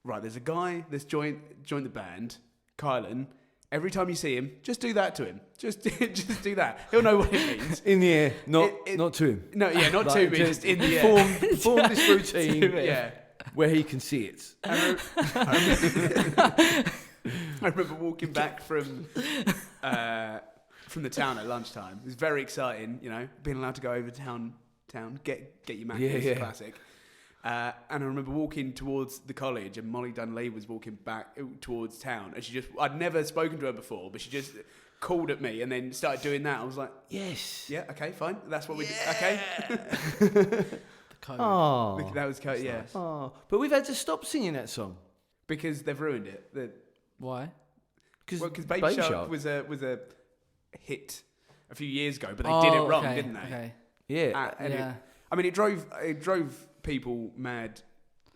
Speaker 1: right? There's a guy that's joined the band, Kylan. Every time you see him, just do that to him. Just do that. He'll know what it means.
Speaker 2: In the air, not to him.
Speaker 1: No, yeah, not to me, just in the air.
Speaker 2: Form this routine.
Speaker 1: Yeah.
Speaker 2: Where he can see it.
Speaker 1: I remember walking back from the town at lunchtime. It was very exciting, being allowed to go over town, get your Macca's, classic. And I remember walking towards the college, and Molly Dunley was walking back towards town, and I'd never spoken to her before, but she just called at me and then started doing that. I was like,
Speaker 2: yes.
Speaker 1: Yeah, okay, fine. That's what we did. Okay.
Speaker 3: Code.
Speaker 2: Oh,
Speaker 1: that was code. Yeah.
Speaker 2: Nice. Oh, but we've had to stop singing that song
Speaker 1: because they've ruined it.
Speaker 3: Why?
Speaker 1: Because Baby Shark was a hit a few years ago, but they did it wrong, didn't they?
Speaker 3: Okay.
Speaker 2: Yeah.
Speaker 1: It drove people mad,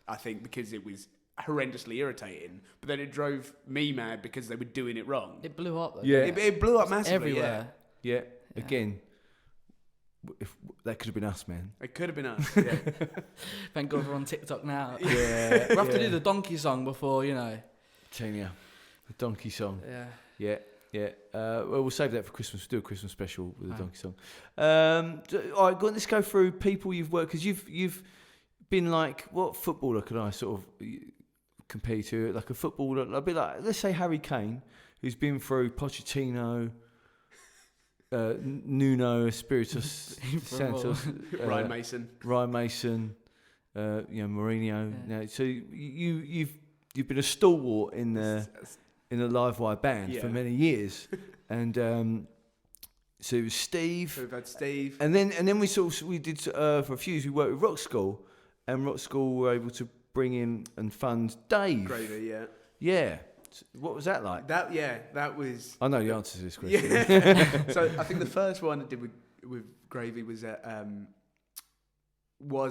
Speaker 1: I think, because it was horrendously irritating. But then it drove me mad because they were doing it wrong.
Speaker 3: It blew up. Though.
Speaker 2: Yeah.
Speaker 1: It blew up massively.
Speaker 3: Everywhere.
Speaker 2: Yeah. Again. If that could have been us, man.
Speaker 1: It could have been us. Yeah.
Speaker 3: Thank God we're on TikTok now.
Speaker 2: Yeah.
Speaker 3: We'll have to do the donkey song before,
Speaker 2: Tanya, the donkey song.
Speaker 3: Yeah.
Speaker 2: Yeah. Well, we'll save that for Christmas. We'll do a Christmas special with the donkey song. All right, let's go through people you've worked, because you've been like, what footballer could I sort of compare you to? Like a footballer, a bit like, let's say Harry Kane, who's been through Pochettino, Nuno Espirito Santos,
Speaker 1: Ryan Mason,
Speaker 2: Mourinho. Now, so you've been a stalwart in the Livewire band for many years, and so it was Steve.
Speaker 1: So we've had Steve,
Speaker 2: and then we did for a few years we worked with Rock School, and Rock School were able to bring in and fund Dave.
Speaker 1: Gravy,
Speaker 2: yeah. What was that like?
Speaker 1: That was.
Speaker 2: I know the answer to this question.
Speaker 1: Yeah. So I think the first one I did with Gravy was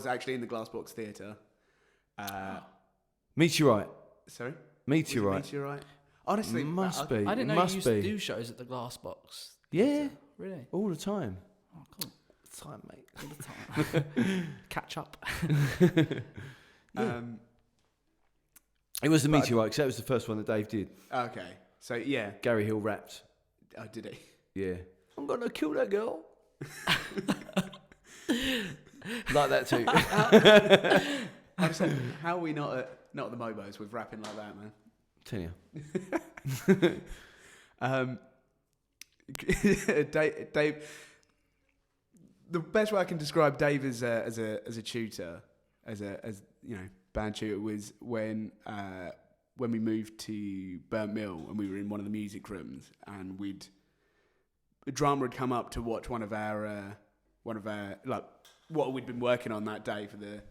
Speaker 1: actually in the Glassbox Theatre.
Speaker 2: Meteorite.
Speaker 1: Sorry.
Speaker 2: Meteorite.
Speaker 1: Honestly,
Speaker 2: must be.
Speaker 3: I didn't know
Speaker 2: must
Speaker 3: you used to do shows at the Glassbox.
Speaker 2: Yeah.
Speaker 3: Really?
Speaker 2: All the time.
Speaker 3: Oh, cool.
Speaker 2: Time, mate.
Speaker 3: All the time. Catch up.
Speaker 2: It was the Meteorite, because that was the first one that Dave did.
Speaker 1: Okay. So, yeah.
Speaker 2: Gary Hill rapped.
Speaker 1: Oh, did he?
Speaker 2: Yeah. I'm going to kill that girl. Like that too.
Speaker 1: I'm saying, how are we not at the Mobos with rapping like that, man?
Speaker 2: Tell you.
Speaker 1: Dave, the best way I can describe Dave as a tutor, as band tutor was when we moved to Burnt Mill and we were in one of the music rooms, and a drummer had come up to watch one of our like what we'd been working on that day for the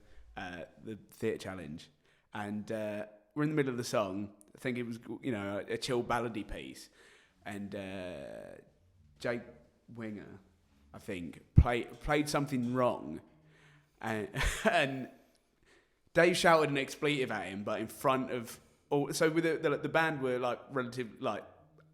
Speaker 1: theatre challenge, and we're in the middle of the song. I think it was a chill ballady piece, and Jake Winger, I think, played something wrong, and Dave shouted an expletive at him, but in front of all. So with the band were like relative like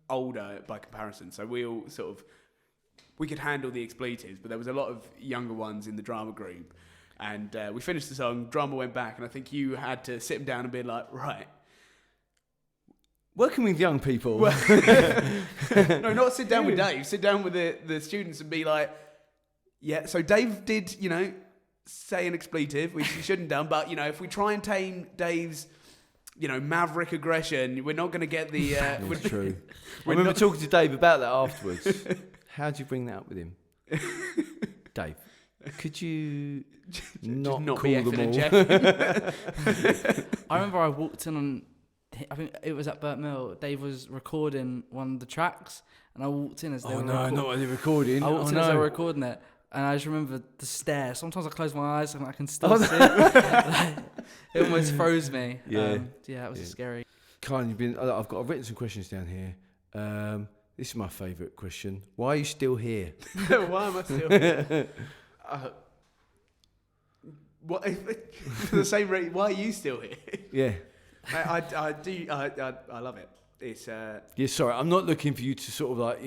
Speaker 1: older by comparison, so we could handle the expletives, but there was a lot of younger ones in the drama group, and we finished the song. Drummer went back, and I think you had to sit him down and be like, right.
Speaker 2: Working with young people.
Speaker 1: No, not sit down with Dave. Sit down with the students and be like, yeah, so Dave did, say an expletive, which he shouldn't have done, but, if we try and tame Dave's, maverick aggression, we're not going to get the...
Speaker 2: It's true. I remember talking to Dave about that afterwards. How'd you bring that up with him? Dave, could you not
Speaker 1: be
Speaker 2: call them
Speaker 1: all?
Speaker 3: I remember I walked in on... I think it was at Burnt Mill. Dave was recording one of the tracks, and I walked in as they were
Speaker 2: not what they're recording.
Speaker 3: I walked in as they were recording it, and I just remember the stare. Sometimes I close my eyes and I can still see it. It almost froze me.
Speaker 2: Yeah,
Speaker 3: it was scary.
Speaker 2: Kylan, I've written some questions down here. This is my favourite question. Why are you still here?
Speaker 1: Why am I still here? What, for the same reason, why are you still here?
Speaker 2: Yeah.
Speaker 1: I love it. It's
Speaker 2: yeah, sorry, I'm not looking for you to sort of like,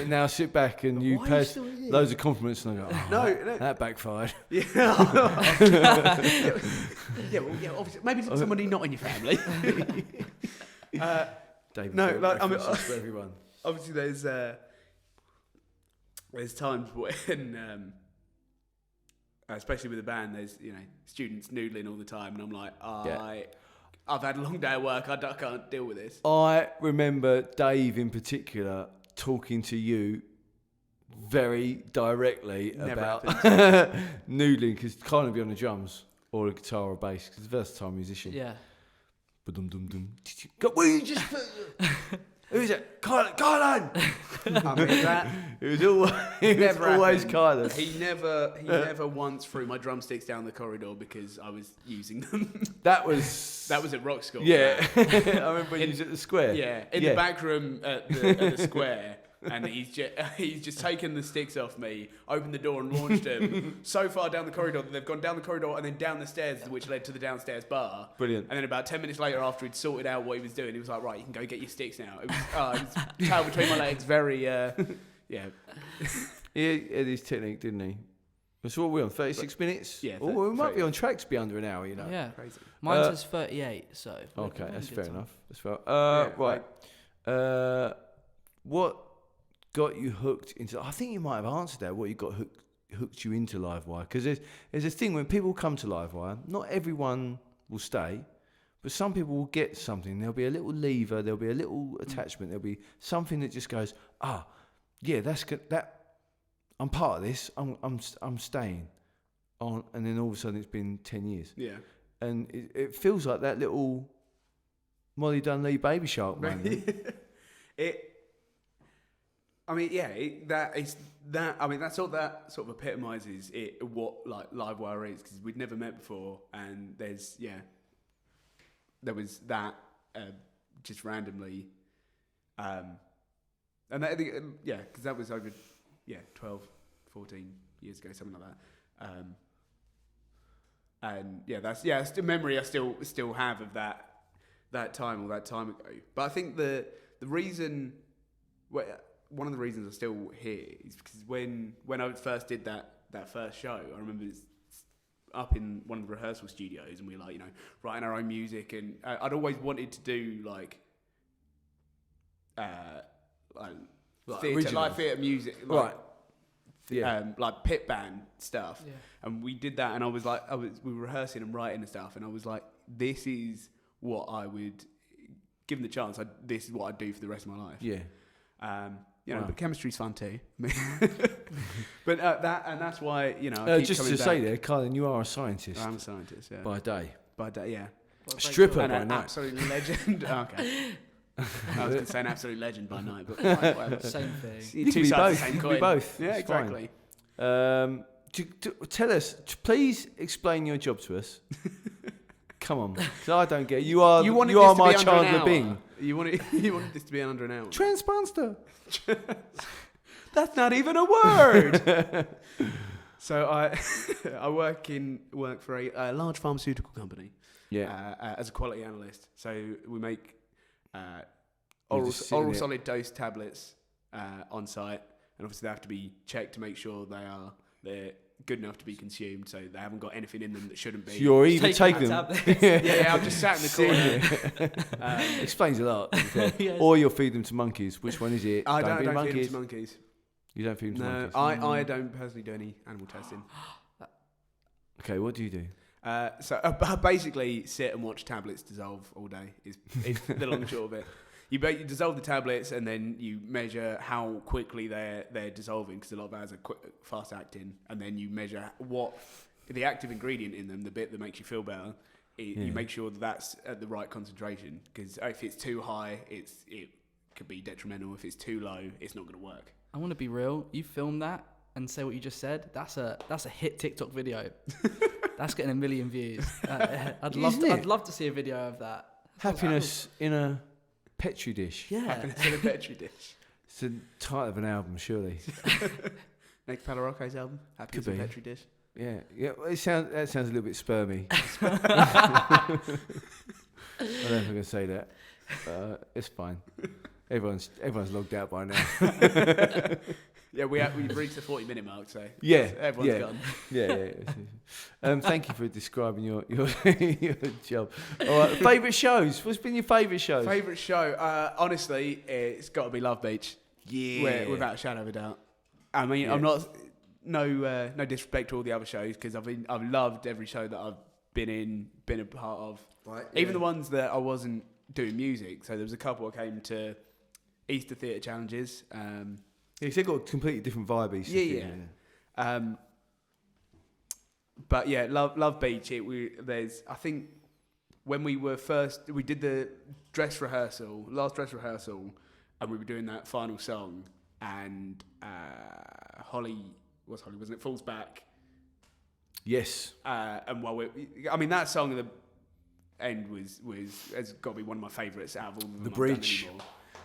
Speaker 2: now sit back and you pass loads of compliments and I go, no, that backfired.
Speaker 1: Yeah. Obviously, maybe somebody not in your family.
Speaker 2: David,
Speaker 1: no, like,
Speaker 2: for everyone.
Speaker 1: Obviously, there's times when, especially with the band, there's students noodling all the time, and I'm like, I've had a long day at work. I can't deal with this.
Speaker 2: I remember Dave in particular talking to you very directly about noodling, because Kylan would be on the drums or a guitar or bass, because he's a versatile musician.
Speaker 3: Yeah.
Speaker 2: Well, you just who's it? Kylan.
Speaker 1: I mean that.
Speaker 2: It was always Kylan.
Speaker 1: He never once threw my drumsticks down the corridor because I was using them.
Speaker 2: That was
Speaker 1: at rock school.
Speaker 2: Yeah, I remember when he was at the square.
Speaker 1: Yeah, in the back room at the square, and he's just taken the sticks off me, opened the door and launched them so far down the corridor that they've gone down the corridor and then down the stairs, which led to the downstairs bar.
Speaker 2: Brilliant.
Speaker 1: And then about 10 minutes later, after he'd sorted out what he was doing, he was like, right, you can go get your sticks now. It was tail between my legs, very, yeah.
Speaker 2: He had his technique, didn't he? So what are we on, 36 minutes?
Speaker 1: Yeah.
Speaker 2: We might be on track to be under an hour,
Speaker 3: Yeah.
Speaker 1: Crazy.
Speaker 3: Mine says 38, so...
Speaker 2: Okay, that's fair enough. That's fair.
Speaker 1: Right.
Speaker 2: What got you hooked into... I think you might have answered that, what you got hooked you into Livewire. Because there's a thing, when people come to Livewire, not everyone will stay, but some people will get something. There'll be a little lever, there'll be a little attachment, there'll be something that just goes, yeah, that's good. I'm part of this. I'm staying on, and then all of a sudden it's been 10 years.
Speaker 1: Yeah,
Speaker 2: and it feels like that little Molly Dunley Baby Shark moment.
Speaker 1: That sort of epitomises it. What like Livewire is, because we'd never met before, and there was that just randomly, and I think because that was over 12, 14 years ago, something like that. And that's a memory I still have of that time ago. But I think the reason, one of the reasons I'm still here is because when I first did that first show, I remember it's up in one of the rehearsal studios, and we were like, writing our own music, and I'd always wanted to do like theatre music,
Speaker 2: right?
Speaker 1: Like pit band stuff,
Speaker 3: yeah.
Speaker 1: And we did that, and we were rehearsing and writing and stuff, and I was like, this is what I would, given the chance, this is what I'd do for the rest of my life.
Speaker 2: Yeah.
Speaker 1: Wow. But chemistry's fun too. But that's why I keep
Speaker 2: just
Speaker 1: coming
Speaker 2: to
Speaker 1: back.
Speaker 2: say there, Kylan, you are a scientist.
Speaker 1: I'm a scientist. Yeah.
Speaker 2: By day.
Speaker 1: by day. Yeah.
Speaker 2: Stripper
Speaker 1: And
Speaker 2: by
Speaker 1: an
Speaker 2: night.
Speaker 1: absolute legend. Okay. I was going to say an absolute legend by night, but whatever.
Speaker 3: Same thing.
Speaker 2: You can be both.
Speaker 1: Same
Speaker 2: You can
Speaker 1: coin.
Speaker 2: be both.
Speaker 1: Yeah,
Speaker 2: It's fine.
Speaker 1: exactly.
Speaker 2: Tell us, please explain your job to us. Come on, because I don't get it. You are my Chandler Bing.
Speaker 1: You wanted this to be under an hour.
Speaker 2: Transponster.
Speaker 1: That's not even a word. So I work for a large pharmaceutical company.
Speaker 2: Yeah.
Speaker 1: As a quality analyst. So we make
Speaker 2: You're
Speaker 1: oral
Speaker 2: just sitting there.
Speaker 1: solid dose tablets on site, and obviously they have to be checked to make sure they're good enough to be consumed, so they haven't got anything in them that shouldn't be.
Speaker 2: So you're either taking them.
Speaker 1: yeah, I'm just sat in the corner.
Speaker 2: Explains a lot.
Speaker 3: Yes.
Speaker 2: Or you'll feed them to monkeys. Which one is it?
Speaker 1: I don't
Speaker 2: feed
Speaker 1: feed
Speaker 2: monkeys.
Speaker 1: them to monkeys.
Speaker 2: You don't feed them to
Speaker 1: No,
Speaker 2: monkeys.
Speaker 1: I don't personally do any animal testing.
Speaker 2: Okay, what do you do?
Speaker 1: So I basically sit and watch tablets dissolve all day. Is the long and short of it. You dissolve the tablets and then you measure how quickly they're dissolving, because a lot of ours are fast acting, and then you measure what the active ingredient in them, the bit that makes you feel better. You make sure that's at the right concentration, because if it's too high, it could be detrimental. If it's too low, it's not going to work.
Speaker 3: I want to be real. You film that and say what you just said. That's a hit TikTok video. That's getting 1 million views. I'd love to see a video of that.
Speaker 2: Happiness in a Petri dish.
Speaker 3: Yeah.
Speaker 1: Happiness in a Petri dish.
Speaker 2: It's the title of an album, surely.
Speaker 1: Next Palarocco's album, Happiness in a Petri dish.
Speaker 2: Yeah. Well, that sounds a little bit spermy. I don't know if I can say that. It's fine. Everyone's logged out by now.
Speaker 1: Yeah, we've reached the 40-minute mark, so everyone's gone.
Speaker 2: Yeah. Thank you for describing your job. All right, favourite shows. What's been your favourite show?
Speaker 1: Favourite show? Honestly, it's got to be Love Beach.
Speaker 2: Yeah.
Speaker 1: Without a shadow of a doubt. I mean, I'm not no disrespect to all the other shows, because I've loved every show that I've been a part of.
Speaker 2: Right.
Speaker 1: Even the ones that I wasn't doing music. So there was a couple I came to Easter Theatre Challenges.
Speaker 2: They've got a completely different vibe. Easter Theatre.
Speaker 1: But yeah, Love Beach. I think when we did the last dress rehearsal, and we were doing that final song, and Holly, wasn't it? Falls Back.
Speaker 2: Yes.
Speaker 1: And that song at the end has got to be one of my favourites out of all of them.
Speaker 2: The bridge.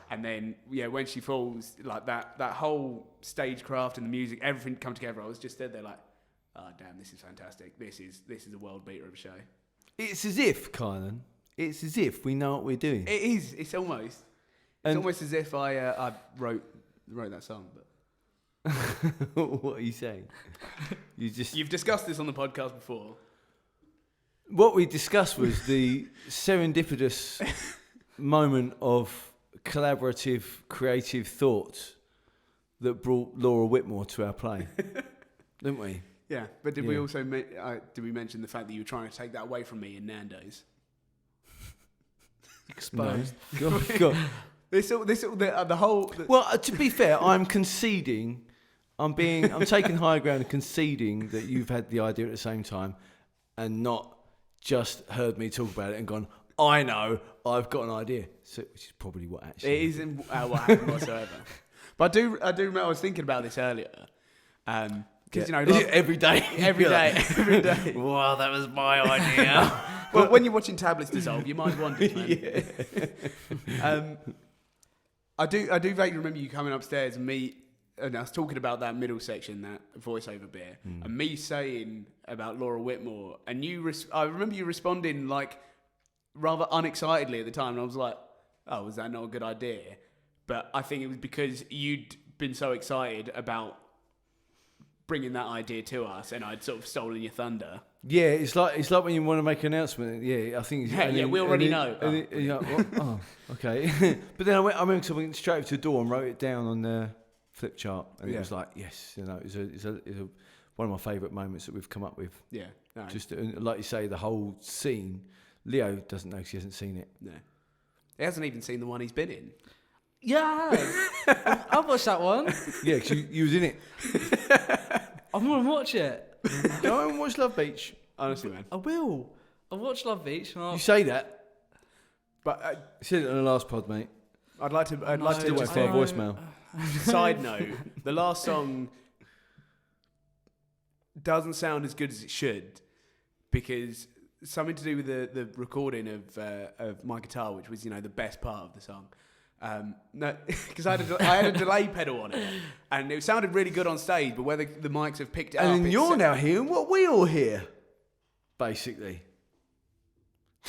Speaker 1: And then, when she falls, like that whole stagecraft and the music, everything come together. I was just stood there like, oh damn, this is fantastic. This is a world beater of a show.
Speaker 2: It's as if, Kylan, we know what we're doing.
Speaker 1: It is. It's almost as if I wrote that song. But
Speaker 2: what are you saying?
Speaker 1: You've discussed this on the podcast before.
Speaker 2: What we discussed was the serendipitous moment of collaborative, creative thought that brought Laura Whitmore to our play, didn't we?
Speaker 1: Yeah, but did we also did we mention the fact that you were trying to take that away from me in Nando's?
Speaker 3: Exposed.
Speaker 2: No. God.
Speaker 1: The whole.
Speaker 2: Well, to be fair, I'm conceding. I'm taking high ground and conceding that you've had the idea at the same time, and not just heard me talk about it and gone, I know, I've got an idea. So, which is probably what actually...
Speaker 1: It isn't what happened whatsoever. But I do remember I was thinking about this earlier. Because,
Speaker 2: every day.
Speaker 1: Every day.
Speaker 2: Wow, that was my idea.
Speaker 1: Well, when you're watching tablets dissolve, your mind wanders, man. I do vaguely remember you coming upstairs and I was talking about that middle section, that voiceover bit, and me saying about Laura Whitmore, and I remember you responding like rather unexcitedly at the time, and I was like, oh, was that not a good idea? But I think it was because you'd been so excited about bringing that idea to us, and I'd sort of stolen your thunder.
Speaker 2: Yeah, it's like when you want to make an announcement. Yeah, I think.
Speaker 1: We already know.
Speaker 2: Okay. But then I went straight over to the door and wrote it down on the flip chart, and it was like, yes, it's one of my favourite moments that we've come up with.
Speaker 1: Yeah. No.
Speaker 2: Just like you say, the whole scene. Leo doesn't know because he hasn't seen it.
Speaker 1: No. He hasn't even seen the one he's been in.
Speaker 3: Yeah, I watched that one.
Speaker 2: Yeah, because you was in it.
Speaker 3: I'm gonna watch it.
Speaker 2: Go and watch Love Beach.
Speaker 1: Honestly, man.
Speaker 3: I will. I watched Love Beach. And
Speaker 2: You say that.
Speaker 1: But
Speaker 2: You said it on the last pod, mate.
Speaker 1: I'd like to
Speaker 2: Still wait for our voicemail.
Speaker 1: Side note: the last song doesn't sound as good as it should because something to do with the recording of my guitar, which was the best part of the song. No, because I had a delay pedal on it, and it sounded really good on stage. But whether the mics have picked it up,
Speaker 2: And you're now hearing what we all hear, basically.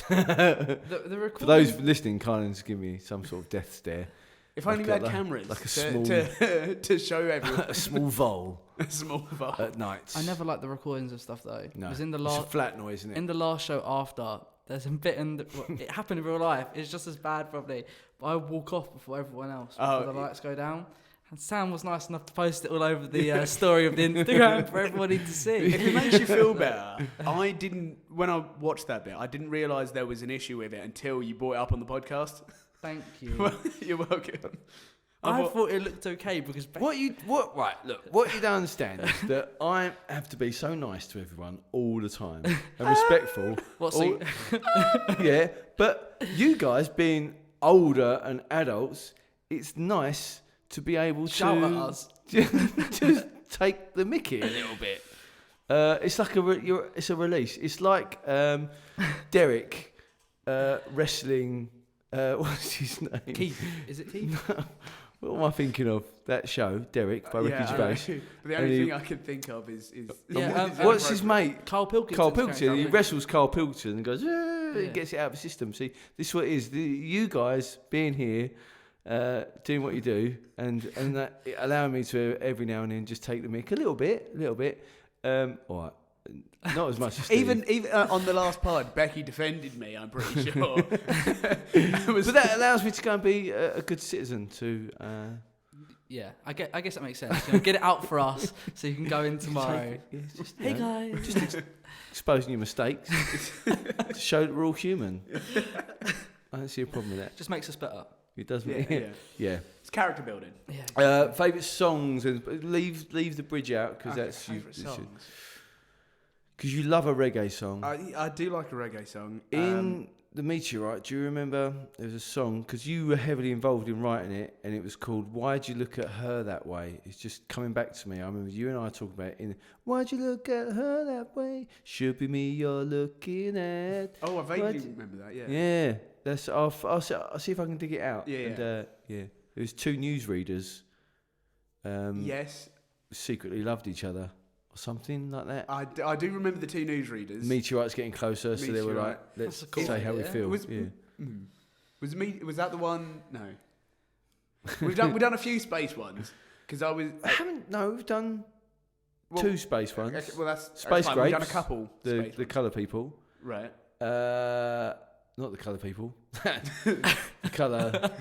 Speaker 3: the recording.
Speaker 2: For those listening, Kylan's giving me some sort of death stare.
Speaker 1: If only we had cameras
Speaker 2: like a small,
Speaker 1: to show everyone.
Speaker 2: a small vole
Speaker 1: A small vole.
Speaker 2: at night.
Speaker 3: I never liked the recordings of stuff though.
Speaker 2: No,
Speaker 3: It was in the
Speaker 2: it's a flat noise, isn't it?
Speaker 3: in the last show after. There's a bit it happened in real life. It's just as bad probably. But I walk off before everyone else before the lights go down. And Sam was nice enough to post it all over the story of the Instagram for everybody to see.
Speaker 1: If it makes you feel better, when I watched that bit, I didn't realise there was an issue with it until you brought it up on the podcast.
Speaker 3: Thank you.
Speaker 1: Well, you're welcome.
Speaker 3: I thought it looked okay because
Speaker 2: What you don't understand is that I have to be so nice to everyone all the time and respectful. Yeah, but you guys being older and adults, it's nice to be able to
Speaker 3: shout at us.
Speaker 2: just take the mickey a little bit. It's like it's a release. It's like Derek wrestling. What's his name?
Speaker 3: Keith. Is it Keith?
Speaker 2: No. What am I thinking of? That show, Derek, by Ricky Gervais.
Speaker 1: But the only thing I can think of is
Speaker 2: what's his mate?
Speaker 3: Carl Pilkington.
Speaker 2: Carl Pilkington. He wrestles Carl Pilkington and goes, he gets it out of the system. See, this is what it is. You guys being here, doing what you do, and that allowing me to every now and then just take the mick a little bit. All right. Not as much as Steve.
Speaker 1: even on the last pod, Becky defended me. I'm pretty sure.
Speaker 2: But that allows me to go and be a good citizen.
Speaker 3: Yeah, I guess that makes sense. Get it out for us so you can go in tomorrow. Hey guys,
Speaker 2: just exposing your mistakes to show that we're all human. I don't see a problem with that.
Speaker 3: Just makes us better.
Speaker 2: It does. Yeah.
Speaker 1: It's character building.
Speaker 3: Yeah.
Speaker 2: Favourite songs and leave the bridge out because that's
Speaker 1: favourite songs.
Speaker 2: Because you love a reggae song.
Speaker 1: I do like a reggae song.
Speaker 2: In The Meteorite, do you remember there was a song, because you were heavily involved in writing it, and it was called Why'd You Look at Her That Way? It's just coming back to me. I remember you and I talking about it in Why'd You Look at Her That Way? Should be me you're looking at.
Speaker 1: Oh, I vaguely remember that, yeah.
Speaker 2: Yeah. That's, I'll see if I can dig it out.
Speaker 1: Yeah.
Speaker 2: And, there was two newsreaders.
Speaker 1: Yes.
Speaker 2: Secretly loved each other. Something like that.
Speaker 1: I do remember the two newsreaders.
Speaker 2: Meteorite's getting closer, so they were like, let's say how we feel.
Speaker 1: Was that the one? No. We've done a few space ones because
Speaker 2: we've done two space ones.
Speaker 1: Okay, well, that's
Speaker 2: Space Grapes.
Speaker 1: We've done a couple.
Speaker 2: The colour people.
Speaker 1: Right.
Speaker 2: Not the colour people. Colour.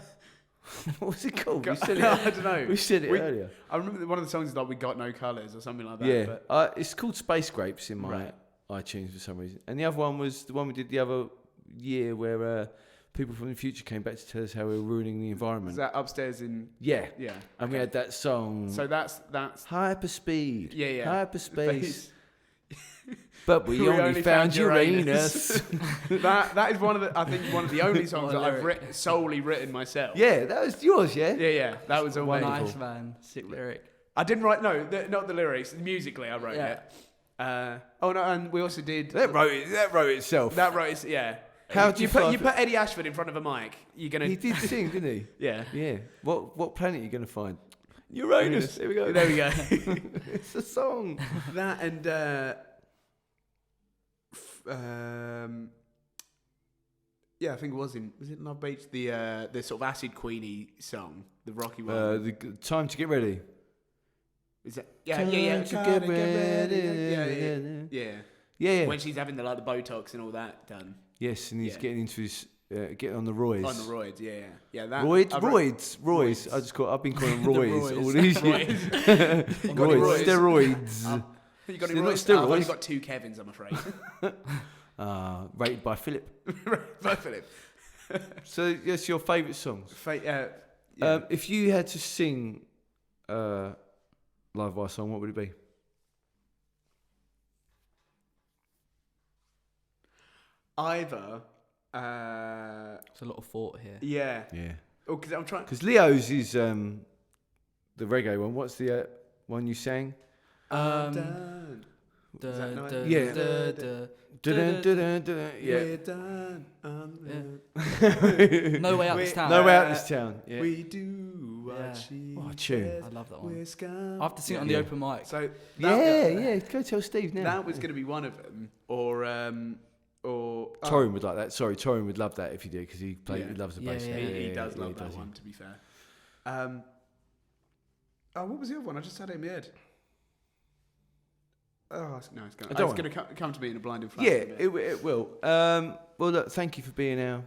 Speaker 2: What's it called? We said it.
Speaker 1: I don't know.
Speaker 2: We said it earlier.
Speaker 1: I remember one of the songs is like "We Got No Colours" or something like that.
Speaker 2: Yeah,
Speaker 1: but
Speaker 2: it's called Space Grapes in my iTunes for some reason. And the other one was the one we did the other year where people from the future came back to tell us how we were ruining the environment.
Speaker 1: Is that upstairs in?
Speaker 2: Yeah.
Speaker 1: Okay.
Speaker 2: And we had that song.
Speaker 1: So that's
Speaker 2: Hyperspeed.
Speaker 1: Yeah.
Speaker 2: Hyperspace. But we only found Uranus.
Speaker 1: that is one of the only songs that I've solely written myself.
Speaker 2: Yeah, that was yours, yeah?
Speaker 1: Yeah. That was
Speaker 3: one
Speaker 1: wonderful.
Speaker 3: nice man, sick lyric.
Speaker 1: I didn't write not the lyrics. Musically, I wrote it. And we also did
Speaker 2: that wrote itself.
Speaker 1: That wrote it. Yeah.
Speaker 2: How do you
Speaker 1: put Eddie Ashford in front of a mic? You're gonna.
Speaker 2: He did sing, didn't he?
Speaker 1: Yeah.
Speaker 2: Yeah. What planet are you gonna find? Uranus. There we go.
Speaker 1: There we go.
Speaker 2: It's a song.
Speaker 1: That and. I think it was it Love Beach, the sort of Acid Queenie song, the rocky one.
Speaker 2: The Time to Get Ready.
Speaker 1: Is that?
Speaker 2: Time to get ready. Yeah.
Speaker 1: When she's having the Botox and all that done.
Speaker 2: Yes, and he's getting into his getting on the roids.
Speaker 1: On the roids, yeah. That
Speaker 2: Roids. I've been calling them roids all these years. Steroids.
Speaker 1: You got any roids? I've only got two Kevins, I'm afraid.
Speaker 2: Rated by Philip.
Speaker 1: By Philip.
Speaker 2: So, yes, your favourite songs. If you had to sing a Livewire song, what would it be?
Speaker 1: either.
Speaker 3: It's a lot of thought here.
Speaker 1: Yeah.
Speaker 2: Yeah.
Speaker 1: Oh, because I'm trying.
Speaker 2: Because Leo's is the reggae one. What's the one you sang?
Speaker 1: Done.
Speaker 3: Yeah.
Speaker 1: We're done.
Speaker 3: No way out this town.
Speaker 2: No way out this town. Yeah.
Speaker 1: We do what she
Speaker 2: What a tune.
Speaker 1: says.
Speaker 3: I love that one.
Speaker 1: We're scum.
Speaker 3: I have to sing it on the open mic.
Speaker 1: So
Speaker 2: Yeah. Go tell Steve now.
Speaker 1: that was going to be one of them, or
Speaker 2: Torin would like that. Sorry, Torin would love that if you did because he loves the bass.
Speaker 1: he does love that one. To be fair. What was the other one? I just had it in my head. Oh no, it's going to come to me in a blinding flash.
Speaker 2: Yeah, it will. Well, look, thank you for being our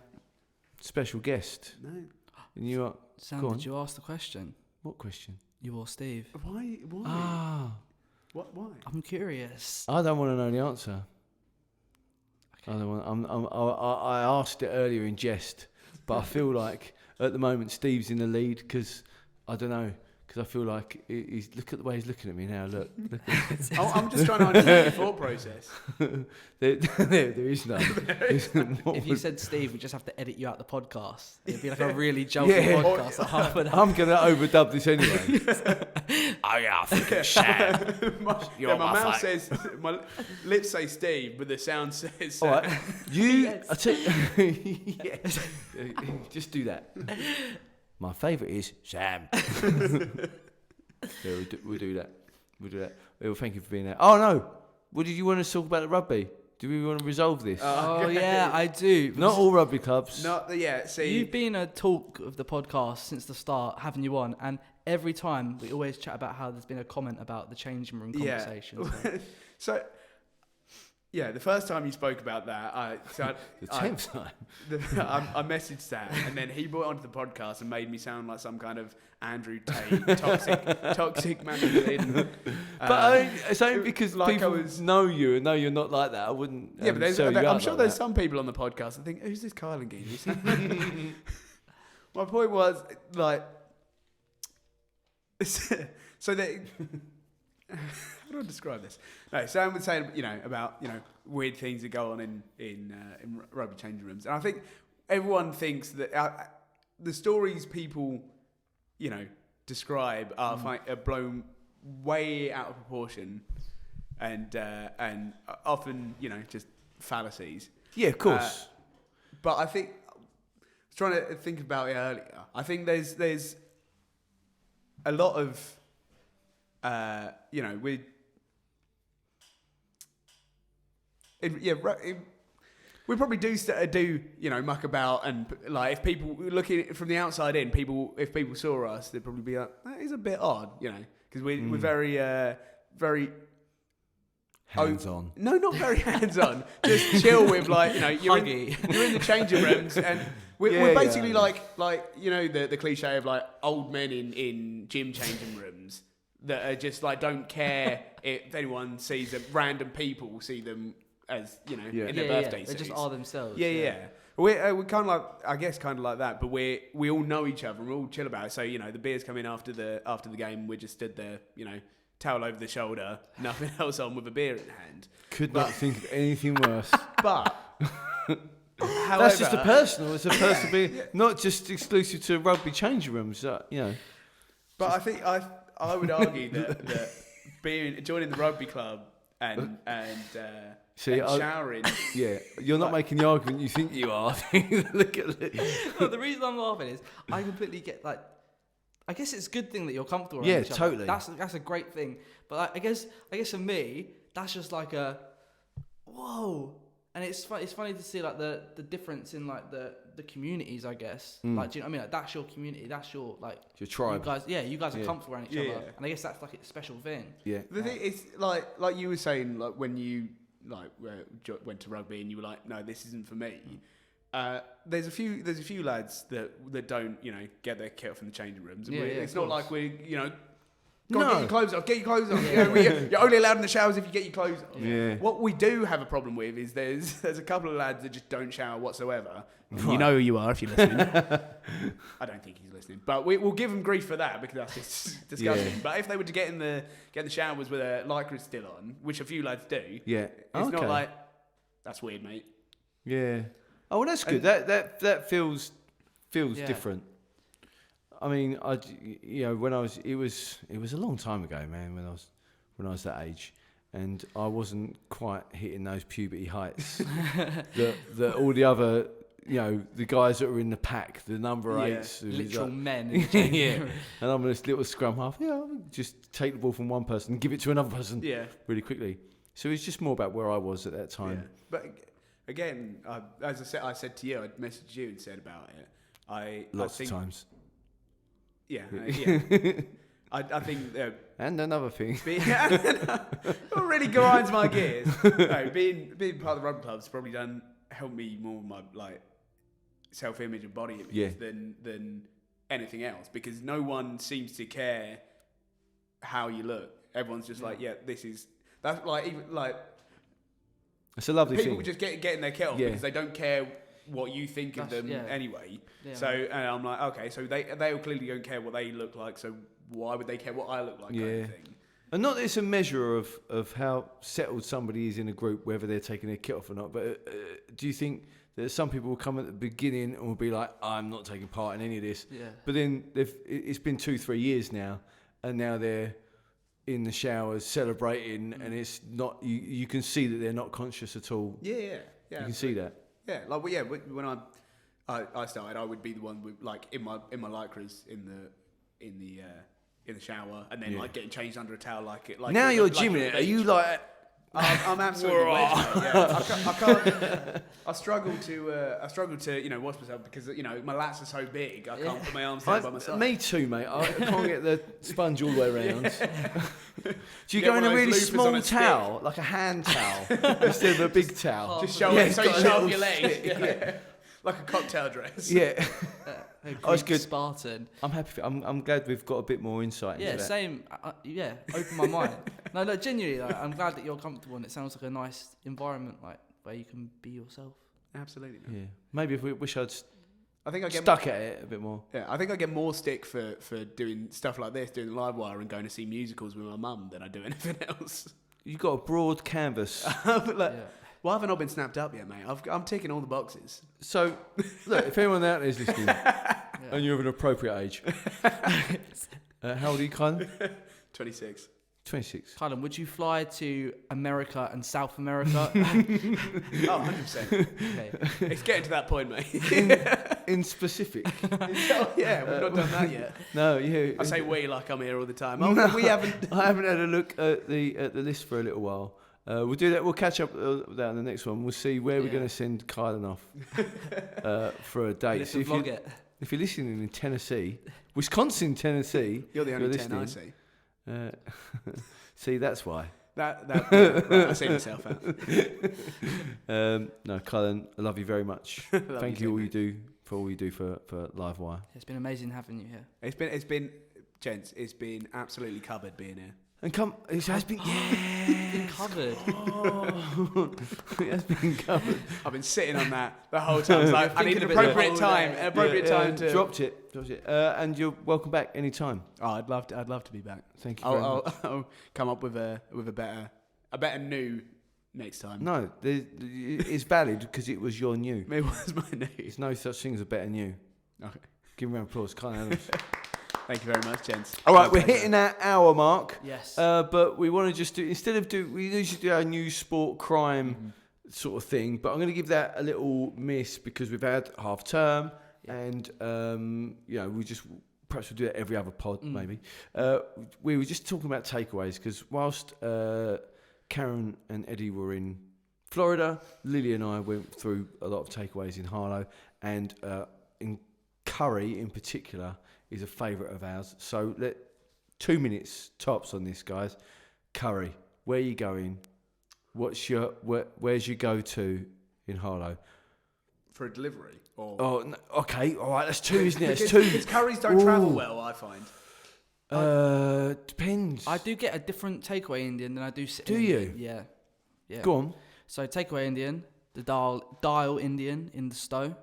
Speaker 2: special guest.
Speaker 1: No.
Speaker 2: And you are.
Speaker 3: Sam,
Speaker 2: go on.
Speaker 3: did you ask the question?
Speaker 2: What question?
Speaker 3: You or Steve?
Speaker 1: Why?
Speaker 2: Ah,
Speaker 1: Why?
Speaker 3: I'm curious.
Speaker 2: I don't want to know the answer. Okay. I don't want. I asked it earlier in jest, but I feel like at the moment Steve's in the lead because I don't know. Because I feel like he's look at the way he's looking at me now. Look
Speaker 1: I'm just trying to understand your thought process.
Speaker 2: there is none.
Speaker 3: If you said Steve, we just have to edit you out the podcast. It'd be like a really jolty podcast. Like half an hour.
Speaker 2: I'm going to overdub this anyway. Oh yeah, I think it's Sam.
Speaker 1: my mouth says, my lips say Steve, but the sound says Sam.
Speaker 2: All right,
Speaker 3: Yes.
Speaker 2: I tell you, yes. Just do that. My favourite is Sam. Yeah, we'll do that. Well, thank you for being there. Oh no, what did you want to talk about the rugby? Do we want to resolve this?
Speaker 3: Oh yeah, I do.
Speaker 2: Not all rugby clubs.
Speaker 1: See,
Speaker 3: You've been a talk of the podcast since the start, having you on, and every time we always chat about how there's been a comment about the changing room conversation.
Speaker 1: So, the first time you spoke about that,
Speaker 2: The 10th time.
Speaker 1: I messaged Sam, and then he brought it onto the podcast and made me sound like some kind of Andrew Tate, toxic masculine.
Speaker 2: But it's only because
Speaker 1: like
Speaker 2: people know you and know you're not like that. I wouldn't.
Speaker 1: Yeah, but I'm sure
Speaker 2: like
Speaker 1: there's
Speaker 2: that.
Speaker 1: some people on the podcast that think, "Who's this Kylan geezer?" My point was like, so that. How do I describe this? No, Sam was saying, about weird things that go on in rugby changing rooms, and I think everyone thinks that the stories people, describe are blown way out of proportion, and often just fallacies.
Speaker 2: Yeah, of course.
Speaker 1: But I think I was trying to think about it earlier. I think there's a lot of we probably do muck about, and like if people looking from the outside in, if people saw us, they'd probably be like, that is a bit odd, because we're very very
Speaker 2: hands on.
Speaker 1: No, not very hands on. Just chill with you're in the changing rooms, and we're basically like the cliche of like old men in gym changing rooms that are just like don't care if anyone sees them. Random people see them as in their birthday suits.
Speaker 3: They just are themselves.
Speaker 1: Yeah. We're kind of like, I guess, kind of like that, but we all know each other and we all chill about it. So the beers come in after the game. We just stood there, towel over the shoulder, nothing else on, with a beer in hand.
Speaker 2: Could not think of anything worse.
Speaker 1: But however,
Speaker 2: that's just a personal. It's a personal being, not just exclusive to rugby changing rooms.
Speaker 1: But I think I would argue that joining the rugby club and showering.
Speaker 2: Yeah, you're not making the argument you think you are. Look at it.
Speaker 3: Well, the reason I'm laughing is I completely get I guess it's a good thing that you're comfortable around each other.
Speaker 2: Totally.
Speaker 3: That's a great thing. But I guess for me, that's just like a whoa. And it's funny to see like the difference in like the communities, I guess. Like, do you know what I mean? Like, that's your community. That's your your
Speaker 2: tribe.
Speaker 3: You guys are comfortable around each other. Yeah. And I guess that's like a special thing. Yeah.
Speaker 1: The thing is, like you were saying, like when you went to rugby and you were like, no, this isn't for me. There's a few lads that don't get their kit off in the changing rooms. And it's not like we're get your clothes off. Get your clothes off. You're only allowed in the showers if you get your clothes off.
Speaker 2: Yeah.
Speaker 1: What we do have a problem with is there's a couple of lads that just don't shower whatsoever.
Speaker 2: Right.
Speaker 1: You know who you are if you're listening. I don't think he's listening, but we'll give him grief for that because that's just disgusting.
Speaker 2: Yeah.
Speaker 1: But if they were to get in the showers with a lycra still on, which a few lads do,
Speaker 2: yeah,
Speaker 1: it's not like that's weird, mate.
Speaker 2: Yeah. Oh, well, that's good. That feels different. I mean, when I was, it was a long time ago, man. When I was that age, and I wasn't quite hitting those puberty heights that all the other, the guys that were in the pack, the number 8s,
Speaker 3: literal men.
Speaker 2: Yeah. And I'm this little scrum half. Yeah, I'll just take the ball from one person and give it to another person. Yeah. Really quickly. So it's just more about where I was at that time.
Speaker 1: Yeah. But again, as I said to you, I messaged you and said about it.
Speaker 2: Lots of times.
Speaker 1: Yeah. I think...
Speaker 2: and another thing.
Speaker 1: What really grinds my gears. No, being part of the rugby club's probably helped me more with my self-image and body image than anything else, because no one seems to care how you look. Everyone's just that's
Speaker 2: it's a lovely
Speaker 1: people
Speaker 2: thing.
Speaker 1: Just getting their kit off because they don't care what you think of them anyway. Yeah. So and I'm like, okay, so they clearly don't care what they look like, so why would they care what I look like?
Speaker 2: Yeah.
Speaker 1: Kind of thing.
Speaker 2: And not that it's a measure of how settled somebody is in a group, whether they're taking their kit off or not, but do you think that some people will come at the beginning and will be like, I'm not taking part in any of this, but then it's been 2-3 years now, and now they're in the showers celebrating, and it's not, you can see that they're not conscious at all. Yeah. You can see that.
Speaker 1: Yeah, when I started, I would be the one with in my lycras in the shower, and then getting changed under a towel like
Speaker 2: now you're gymming it. Are you like?
Speaker 1: I'm absolutely I can't. I struggle to wash myself because my lats are so big. I can't put my arms down by myself.
Speaker 2: Me too, mate. I can't get the sponge all the way around. Do you go in a really small towel, like a hand towel, instead of a big towel?
Speaker 1: Just show it so you show off your legs. Like a cocktail dress.
Speaker 2: Yeah.
Speaker 3: It's good. Spartan.
Speaker 2: I'm happy. I'm glad we've got a bit more insight into that.
Speaker 3: Same. Open my mind. No, genuinely, I'm glad that you're comfortable, and it sounds like a nice environment, where you can be yourself.
Speaker 1: Absolutely.
Speaker 2: Yeah. Maybe if we wish I'd
Speaker 1: get
Speaker 2: stuck at it a bit more.
Speaker 1: Yeah, I think I get more stick for doing stuff like this, doing Livewire and going to see musicals with my mum than I do anything else.
Speaker 2: You've got a broad canvas.
Speaker 1: Why haven't I been snapped up yet, mate? I'm ticking all the boxes.
Speaker 2: So, look, if anyone out there is listening and you're of an appropriate age, how old are you, Kylan?
Speaker 1: 26.
Speaker 2: 26.
Speaker 3: Kylan, would you fly to America and South America?
Speaker 1: 100%. Okay. It's getting to that point, mate.
Speaker 2: In specific.
Speaker 1: We've not done that yet.
Speaker 2: No, yeah.
Speaker 1: I say we like I'm here all the time.
Speaker 2: We haven't. I haven't had a look at the list for a little while. We'll do that. We'll catch up with that in the next one. We'll see where we're going to send Kylan off for a date. So if you're listening in Tennessee, Wisconsin, Tennessee,
Speaker 1: you're the only 10 I see.
Speaker 2: See, that's why.
Speaker 1: I see myself out.
Speaker 2: No, Kylan, I love you very much. Thank you for all you do for Livewire.
Speaker 3: It's been amazing having you here.
Speaker 1: It's been, gents. It's been absolutely covered being here.
Speaker 2: And it has been,
Speaker 3: been covered.
Speaker 2: Oh. It has been covered.
Speaker 1: I've been sitting on that the whole time. It's like, I need an appropriate time to...
Speaker 2: Dropped it. And you're welcome back anytime.
Speaker 1: Oh, I'd love to be back.
Speaker 2: Thank you very much.
Speaker 1: I'll come up with a better new next time.
Speaker 2: No, it's valid because it was your new.
Speaker 1: It was my new.
Speaker 2: There's no such thing as a better new.
Speaker 1: Okay.
Speaker 2: Give him a round of applause. Kylan Adams.
Speaker 1: Thank you very much, gents.
Speaker 2: All right, we're hitting that hour mark.
Speaker 3: Yes.
Speaker 2: But we want to just we usually do our news, sport, crime sort of thing. But I'm going to give that a little miss because we've had half term, and we just perhaps we'll do that every other pod maybe. We were just talking about takeaways because whilst Karen and Eddie were in Florida, Lily and I went through a lot of takeaways in Harlow, and in curry in particular is a favourite of ours. So 2 minutes tops on this, guys. Curry, where are you going? Where's your go-to in Harlow?
Speaker 1: For a delivery? Or...
Speaker 2: Oh, no, okay, all right, that's 2, isn't it? It's 2.
Speaker 1: Because curries don't travel well, I find.
Speaker 2: Depends.
Speaker 3: I do get a different takeaway Indian than I do sit-in.
Speaker 2: Do you?
Speaker 3: Yeah.
Speaker 2: Go on.
Speaker 3: So takeaway Indian, the dial Indian in the Stowe.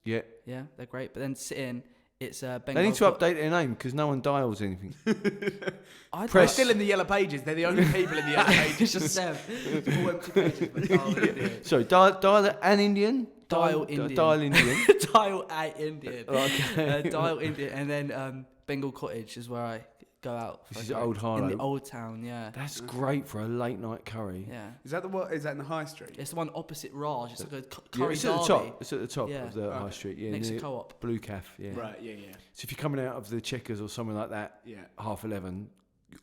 Speaker 2: Yeah.
Speaker 3: Yeah, they're great. But then sit-in It's Bengal.
Speaker 2: They need to update their name because no one dials anything.
Speaker 1: They're still in the yellow pages. They're the only people in the yellow pages.
Speaker 3: It's just them. All empty pages, but dial Indian.
Speaker 2: Sorry, dial an Indian?
Speaker 3: Dial Indian.
Speaker 2: Dial Indian.
Speaker 3: Dial a Indian.
Speaker 2: Okay.
Speaker 3: Dial Indian. And then Bengal Cottage is where I go out.
Speaker 2: This is Old Harlow.
Speaker 3: In the old town, yeah.
Speaker 2: That's great for a late night curry.
Speaker 3: Yeah.
Speaker 1: Is that is that in the high street?
Speaker 3: It's the one opposite Raj. It's like a curry
Speaker 2: it's at the top. It's at the top of the high street. Yeah,
Speaker 3: next to Co-op.
Speaker 2: Blue Calf. Yeah.
Speaker 1: Right. Yeah.
Speaker 2: So if you're coming out of the Checkers or something like that, 11:30,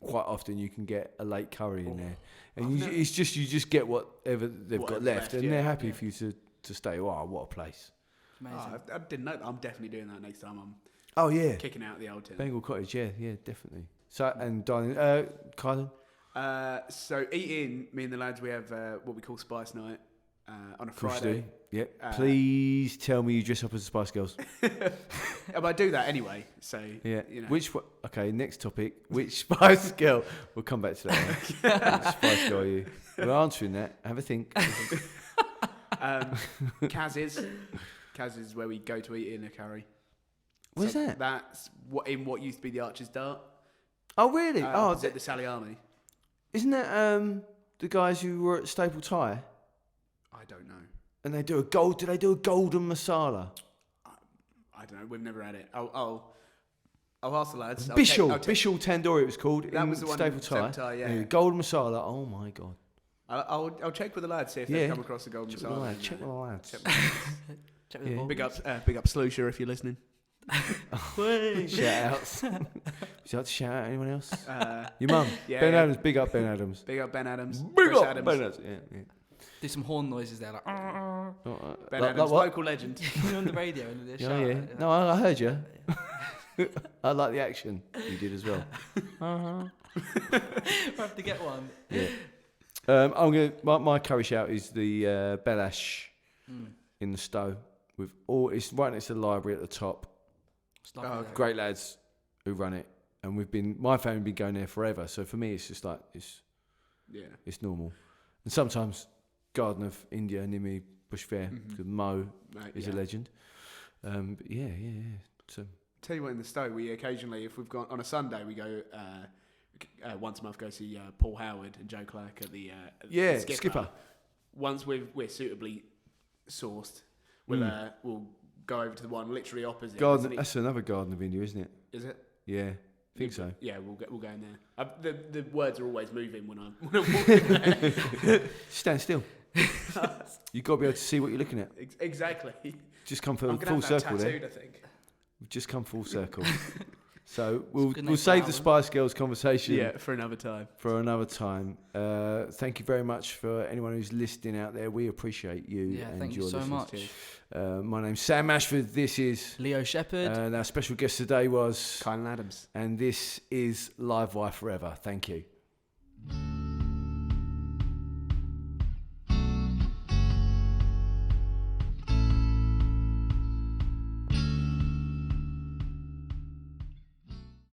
Speaker 2: quite often you can get a late curry in there, and you just get whatever they've got left, and they're happy for you to stay. Wow, what a place!
Speaker 3: Amazing.
Speaker 1: I didn't know that. I'm definitely doing that next time I'm kicking out the old tin.
Speaker 2: Bengal Cottage, yeah, definitely. So, and dining, Kylan?
Speaker 1: So eating, me and the lads, we have what we call Spice Night on a Friday.
Speaker 2: Yeah. Please tell me you dress up as the Spice Girls.
Speaker 1: But I do that anyway, so, you know.
Speaker 2: Okay, next topic. Which Spice Girl? We'll come back to that one. Which Spice Girl are you? We're answering that. Have a think.
Speaker 1: Kaz's is where we go to eat in a curry.
Speaker 2: What's that?
Speaker 1: That's what used to be the Archer's Dart.
Speaker 2: Oh, really?
Speaker 1: Is it the Sally Army?
Speaker 2: Isn't that the guys who were at Staple Tie?
Speaker 1: I don't know.
Speaker 2: And they do a gold. Do they do a golden masala?
Speaker 1: I don't know. We've never had it. I'll ask the lads.
Speaker 2: Bishal Tandoori it was called.
Speaker 1: That was the one
Speaker 2: Staple Tie.
Speaker 1: Yeah.
Speaker 2: Golden masala. Oh my god.
Speaker 1: I'll check with the lads, see if they've come across the golden masala.
Speaker 2: Check with the lads.
Speaker 3: Check with the boys.
Speaker 1: Big up Sluicer if you're listening.
Speaker 2: Shout outs. Would you like to shout out anyone else? Your mum. Ben Adams. Big up Ben Adams.
Speaker 1: Big up Ben Adams.
Speaker 2: Big up Ben Adams. Yeah.
Speaker 3: Do some horn noises there, like.
Speaker 1: Ben Adams, local legend.
Speaker 3: You're on the radio and they're
Speaker 2: shouting. No, I heard you. I like the action you did as well.
Speaker 3: I have to get one.
Speaker 2: Yeah. I'm gonna. My curry shout is the Belash in the Stowe with all. It's right next to the library at the top. Great lads who run it, and my family been going there forever. So for me, it's just like it's normal. And sometimes Garden of India near me, Bush Fair, because Mo is a legend. But yeah. So
Speaker 1: tell you what, in the Stowe, we occasionally, if we've gone on a Sunday, we go once a month go see Paul Howard and Joe Clark at the Skipper. Once we're suitably sourced, we'll go over to the one literally opposite.
Speaker 2: That's another Garden of India, isn't it?
Speaker 1: Is it?
Speaker 2: Yeah, I think so.
Speaker 1: Yeah, we'll go in there. The words are always moving when I'm walking there.
Speaker 2: Stand still. You've got to be able to see what you're looking at.
Speaker 1: Exactly.
Speaker 2: Just come full circle there.
Speaker 1: I think.
Speaker 2: We've just come full circle. So we'll save the Spice Girls conversation.
Speaker 1: For another time.
Speaker 2: Thank you very much for anyone who's listening out there. We appreciate you.
Speaker 3: Yeah,
Speaker 2: and
Speaker 3: thank
Speaker 2: your
Speaker 3: you so
Speaker 2: listeners.
Speaker 3: much.
Speaker 2: My name's Sam Ashford. This is
Speaker 3: Leo Shepherd.
Speaker 2: And our special guest today was
Speaker 1: Kylan Adams.
Speaker 2: And this is Livewire Forever. Thank you.